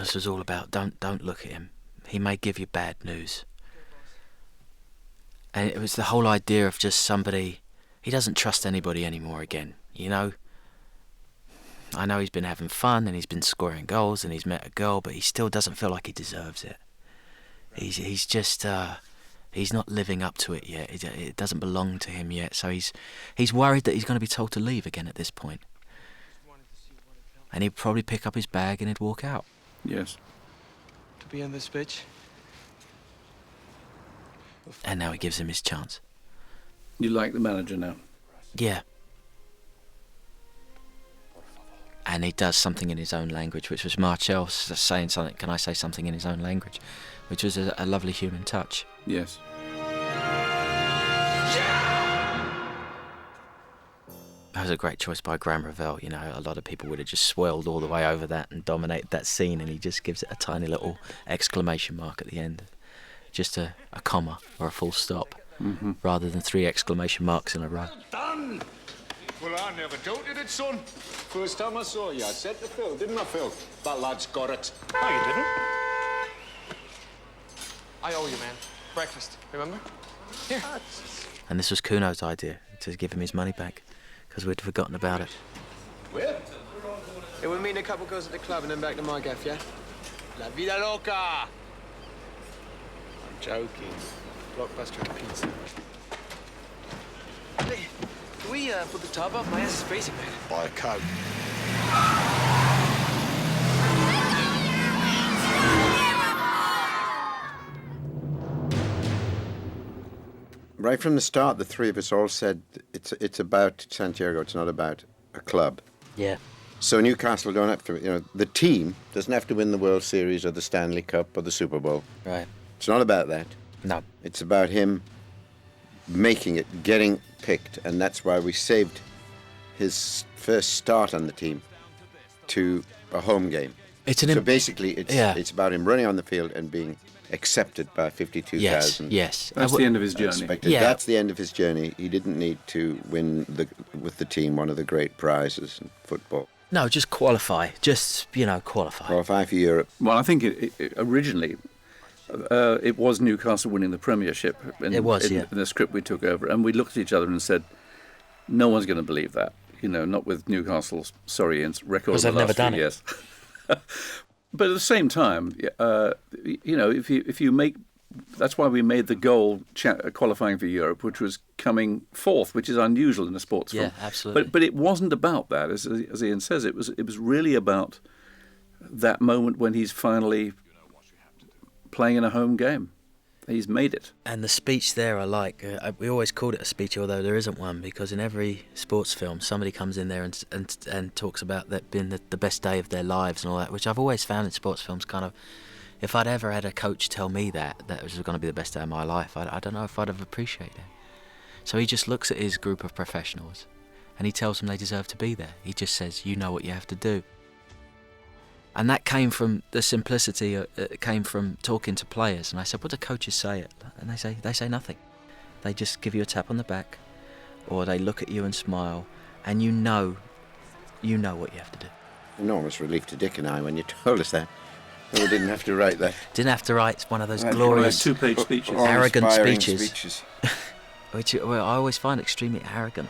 This was all about don't look at him. He may give you bad news. And it was the whole idea of just somebody, he doesn't trust anybody anymore again, you know? I know he's been having fun and he's been scoring goals and he's met a girl, but he still doesn't feel like he deserves it. He's just, he's not living up to it yet. It doesn't belong to him yet, so he's worried that he's going to be told to leave again at this point. And he'd probably pick up his bag and he'd walk out. Yes. To be on this pitch. And now he gives him his chance. You like the manager now? Yeah. And he does something in his own language, which was Marcel saying something, can I say something in his own language? Which was a lovely human touch. Yes. That was a great choice by Graham Revell. You know, a lot of people would have just swirled all the way over that and dominated that scene, and he just gives it a tiny little exclamation mark at the end. Just a comma or a full stop, rather than 3 exclamation marks in a row. Done! Well, I never doubted it, son. First time I saw you, I said to Phil, didn't I, Phil? That lad's got it. No, you didn't. I owe you, man. Breakfast, remember? Here. And this was Kuno's idea, to give him his money back, because we'd forgotten about it. Where? Yeah, we're meeting a couple girls at the club and then back to my gaff, yeah? La vida loca! I'm joking. Blockbuster and pizza. Hey, can we put the top up? My ass is freezing, man. Buy a coat. Right from the start, the three of us all said it's about Santiago. It's not about a club. Yeah. So Newcastle don't have to, you know, the team doesn't have to win the World Series or the Stanley Cup or the Super Bowl. Right. It's not about that. No. It's about him making it, getting picked, and that's why we saved his first start on the team to a home game. So basically, it's about him running on the field and being accepted by 52,000. Yes. That's the end of his journey. Yeah. That's the end of his journey. He didn't need to win with the team one of the great prizes in football. No, just qualify. Just, qualify. Qualify for Europe. Well, I think it originally it was Newcastle winning the Premiership. In the script we took over, and we looked at each other and said, "No one's going to believe that." Not with Newcastle's record of the last few years. But at the same time, if you make, that's why we made the goal qualifying for Europe, which was coming fourth, which is unusual in a sports film. Yeah, absolutely. But it wasn't about that, as Ian says. It was really about that moment when he's finally playing in a home game. He's made it. And the speech there, we always called it a speech, although there isn't one, because in every sports film, somebody comes in there and talks about that being the best day of their lives and all that, which I've always found in sports films kind of, if I'd ever had a coach tell me that was going to be the best day of my life, I don't know if I'd have appreciated it. So he just looks at his group of professionals and he tells them they deserve to be there. He just says, you know what you have to do. And that came from the simplicity, it came from talking to players. And I said, what do coaches say? And they say nothing. They just give you a tap on the back, or they look at you and smile, and you know what you have to do. Enormous relief to Dick and I when you told us that. We didn't have to write that. Didn't have to write one of those glorious 2-page speeches. Arrogant speeches. Which I always find extremely arrogant.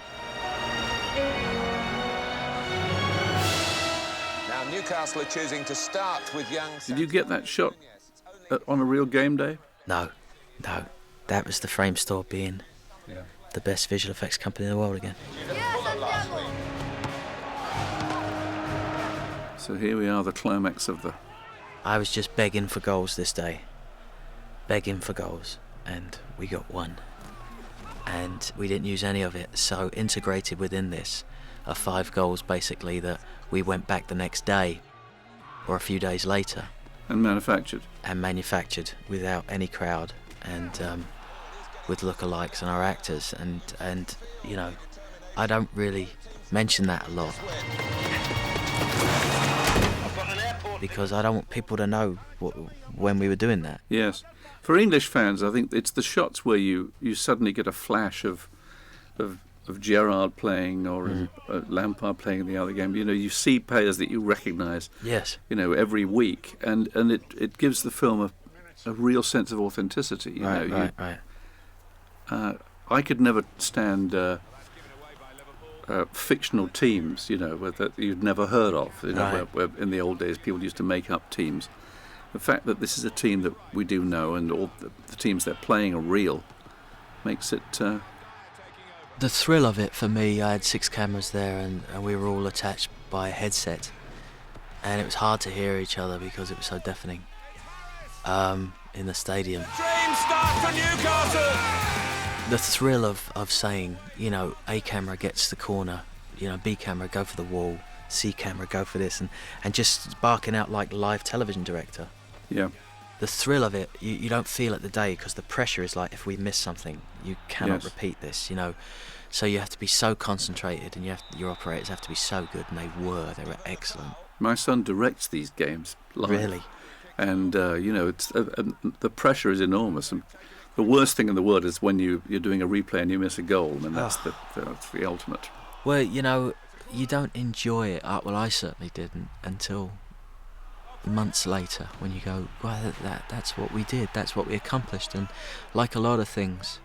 Newcastle are choosing to start with young... Did you get that shot on a real game day? No. That was the Frame Store being the best visual effects company in the world again. So here we are, the climax of the... I was just begging for goals this day. Begging for goals. And we got one. And we didn't use any of it. So integrated within this are 5 goals basically that we went back the next day or a few days later. And manufactured. And manufactured without any crowd and with lookalikes and our actors. And I don't really mention that a lot. Because I don't want people to know when we were doing that. Yes. For English fans, I think it's the shots where you suddenly get a flash of Gerrard playing or Lampard playing in the other game. You know, you see players that you recognise. Yes. You know, every week, and it gives the film a real sense of authenticity. You know, Right. I could never stand fictional teams, you know, that you'd never heard of. You know, where in the old days people used to make up teams. The fact that this is a team that we do know, and all the teams they're playing are real, makes it. The thrill of it for me, I had 6 cameras there, and we were all attached by a headset, and it was hard to hear each other because it was so deafening in the stadium. Dream start for Newcastle. The thrill of saying, you know, A camera gets the corner, you know, B camera go for the wall, C camera go for this, and just barking out like live television director. Yeah. The thrill of it, you don't feel it the day, because the pressure is like, if we miss something, you cannot repeat this, you know. So you have to be so concentrated, and your operators have to be so good, and they were excellent. My son directs these games live. Really? And, you know, it's the pressure is enormous. And the worst thing in the world is when you're doing a replay and you miss a goal. I mean, that's the ultimate. Well, you know, you don't enjoy it. Well, I certainly didn't until months later, when you go, well, that's what we did, that's what we accomplished. And like a lot of things,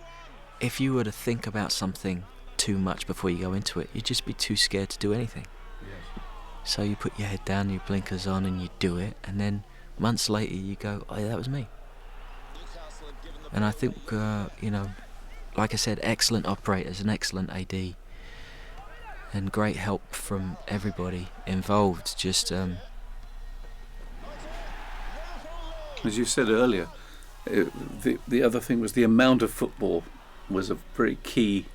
if you were to think about something too much before you go into it, you'd just be too scared to do anything. So you put your head down, your blinkers on, and you do it, and then months later you go, oh yeah, that was me. And I think, you know, like I said, excellent operators, an excellent AD, and great help from everybody involved. Just as you said earlier, the other thing was the amount of football was a very key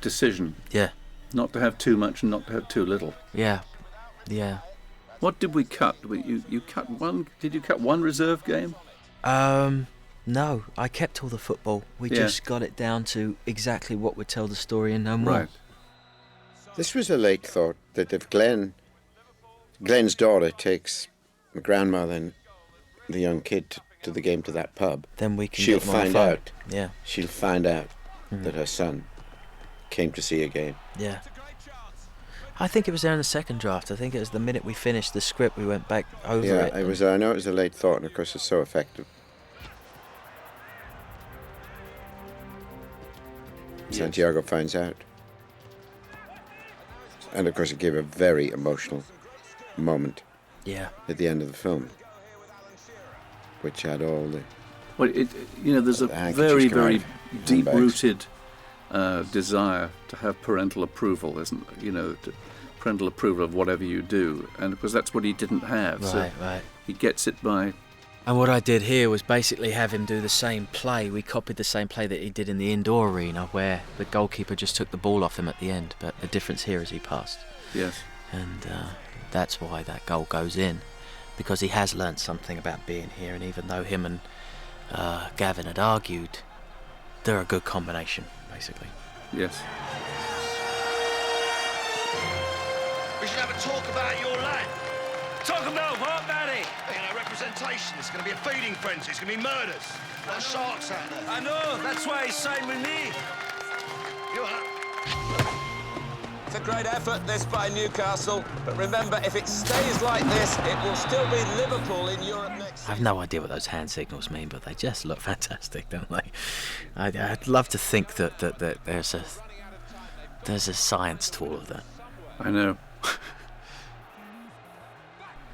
decision. Yeah. Not to have too much and not to have too little. Yeah. What did we cut? You cut one? Did you cut one reserve game? No, I kept all the football. We just got it down to exactly what would tell the story and no more. Right. This was a late thought, that if Glenn's daughter takes my grandmother and the young kid to the game, to that pub, then we can she'll get them on the find phone. out. Yeah. She'll find out that her son came to see a game. Yeah. I think it was there in the second draft. I think it was the minute we finished the script, we went back over it. Yeah, it was. I know it was a late thought, and of course it's so effective. Yes. Santiago finds out. And of course it gave a very emotional moment. Yeah. At the end of the film, which had all the. Well, there's a very, very deep-rooted desire to have parental approval, isn't there? You know, parental approval of whatever you do, and because that's what he didn't have. Right. He gets it by. And what I did here was basically have him do the same play. We copied the same play that he did in the indoor arena, where the goalkeeper just took the ball off him at the end. But the difference here is he passed. Yes. And that's why that goal goes in, because he has learnt something about being here. And even though him and Gavin had argued, they're a good combination, basically. Yes. We should have a talk about your lad. Talk about what, Daddy? You know, representation. It's going to be a feeding frenzy. It's going to be murders. Like sharks out there. I know. That's why he's signed with me. You are. It's a great effort, this, by Newcastle. But remember, if it stays like this, it will still be Liverpool in Europe next. I have no idea what those hand signals mean, but they just look fantastic, don't they? I'd love to think that there's a science to all of that. I know.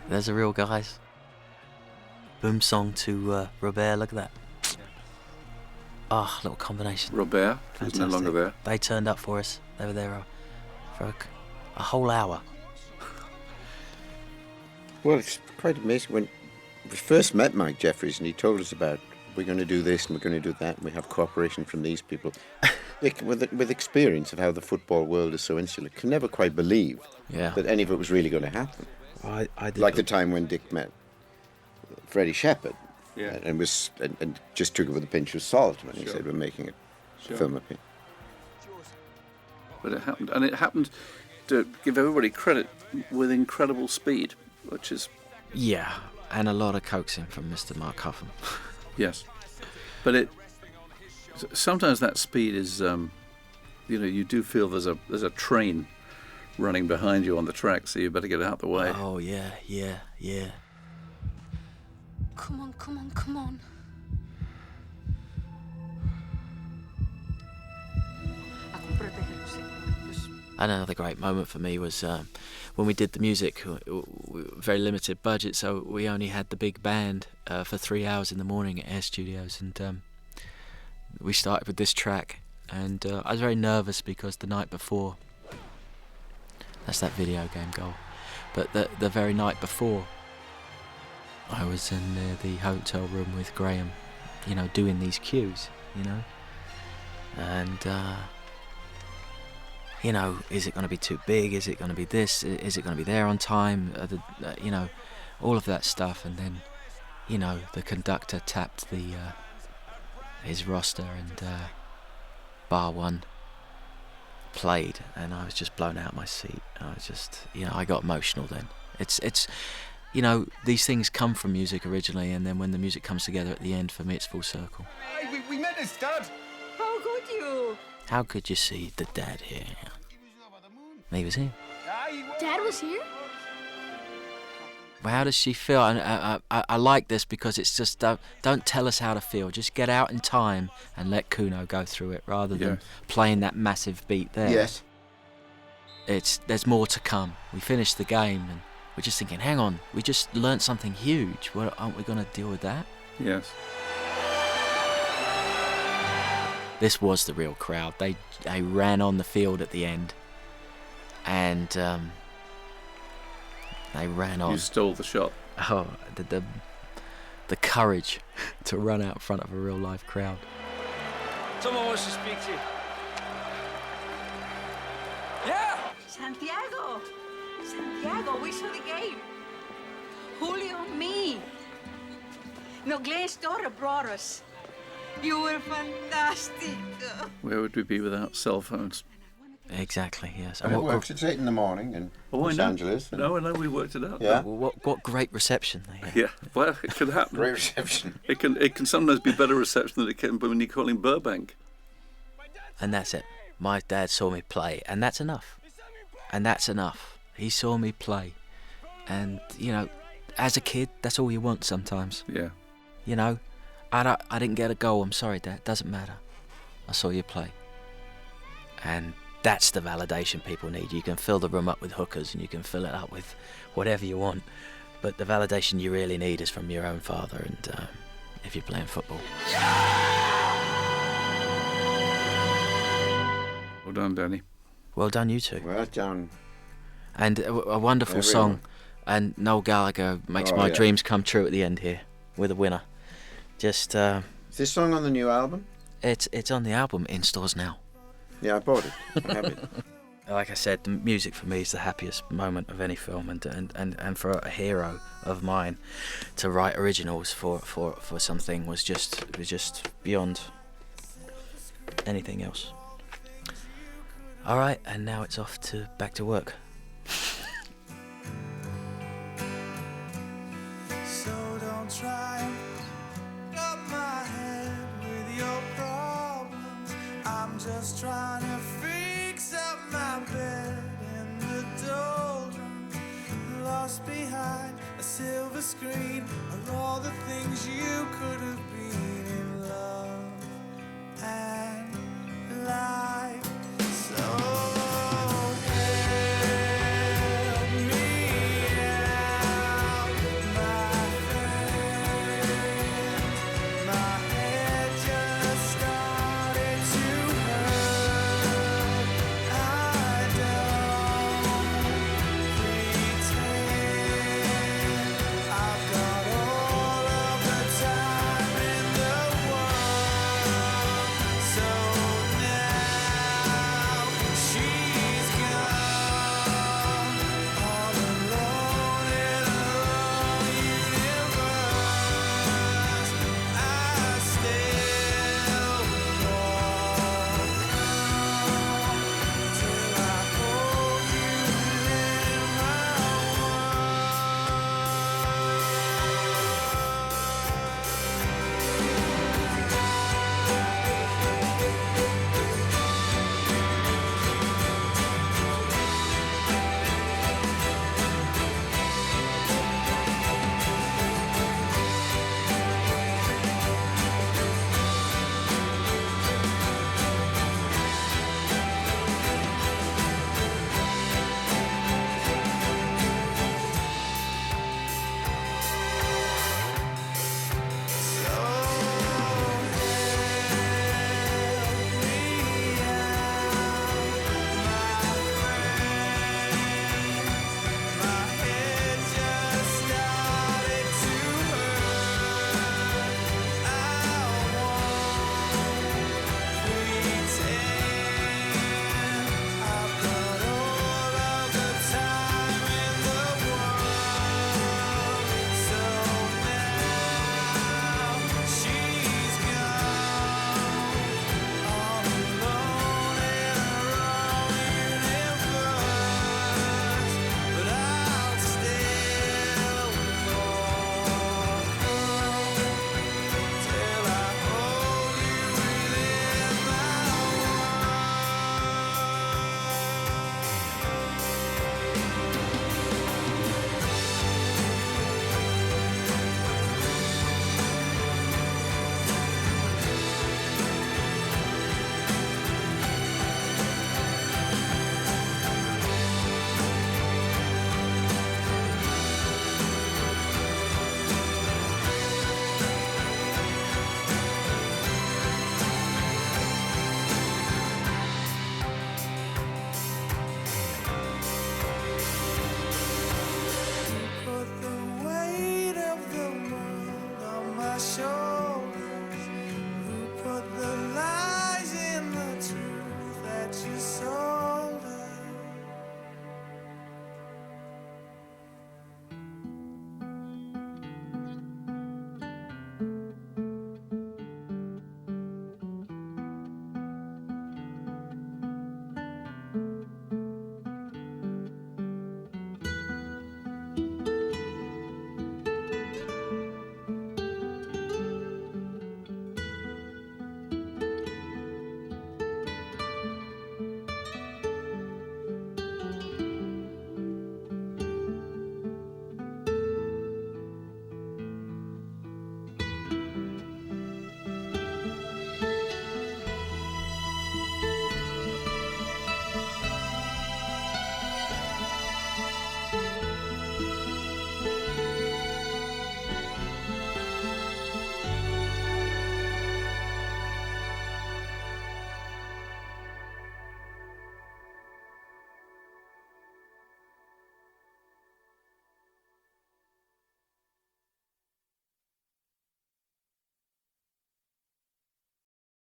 There's a real guys. Boom song to Robert, look at that. Oh, little combination. Robert is no longer there. They turned up for us. They were there for a whole hour. Well, it's quite amazing. When we first met Mike Jeffries and he told us about, we're going to do this and we're going to do that and we have cooperation from these people. with experience of how the football world is so insular, can never quite believe that any of it was really going to happen. I did like the time when Dick met Freddie Shepherd, and just took it with a pinch of salt when he said we're making a film up here. But it happened to give everybody credit with incredible speed, which is and a lot of coaxing from Mr. Mark Huffam. Yes, but sometimes that speed is you do feel there's a train running behind you on the track, so you better get out the way. Oh yeah. Come on, come on, come on. And another great moment for me was when we did the music. Very limited budget, so we only had the big band for 3 hours in the morning at Air Studios, and we started with this track. And I was very nervous because the night before, that's that video game goal, but the very night before, I was in the hotel room with Graham, doing these cues, and is it going to be too big? Is it going to be this? Is it going to be there on time? All of that stuff. And then, the conductor tapped his roster, and bar one played, and I was just blown out of my seat. I was just, I got emotional then. It's these things come from music originally, and then when the music comes together at the end, for me, it's full circle. Hey, we met his dad. How could you? How could you see the dad here? He was here. Dad was here? Well, how does she feel? And I like this because it's just don't tell us how to feel. Just get out in time and let Kuno go through it rather than playing that massive beat there. Yes. There's more to come. We finished the game and we're just thinking, hang on, we just learnt something huge. Well, aren't we going to deal with that? Yes. This was the real crowd. They ran on the field at the end, and they ran on. You stole the shot. Oh, the courage to run out in front of a real live crowd. Someone wants to speak to you. Yeah! Santiago, we saw the game. Julio and me. No, Glenn's daughter brought us. You were fantastic. Where would we be without cell phones? Exactly, yes. And it works. It's 8 in the morning in Los Angeles. No, I know, we worked it out. Yeah. Well, what great reception they had. Yeah, well, it can happen. Great reception. It can sometimes be better reception than it can when you call him Burbank. And that's it. My dad saw me play, and that's enough. And that's enough. He saw me play. And, as a kid, that's all you want sometimes. Yeah. I didn't get a goal. I'm sorry, Dad. Doesn't matter. I saw you play. And that's the validation people need. You can fill the room up with hookers and you can fill it up with whatever you want. But the validation you really need is from your own father, and if you're playing football. Well done, Danny. Well done, you two. Well done. And a wonderful song. And Noel Gallagher makes my dreams come true at the end here with a winner. Just is this song on the new album? It's on the album, in stores now. Yeah, I bought it. I have it. Like I said, the music for me is the happiest moment of any film, and for a hero of mine to write originals for something was just beyond anything else. All right, and now it's off to back to work. So don't try and up my head with your problems. I'm just trying to fix up my bed in the doldrums. Lost behind a silver screen are all the things you could have been.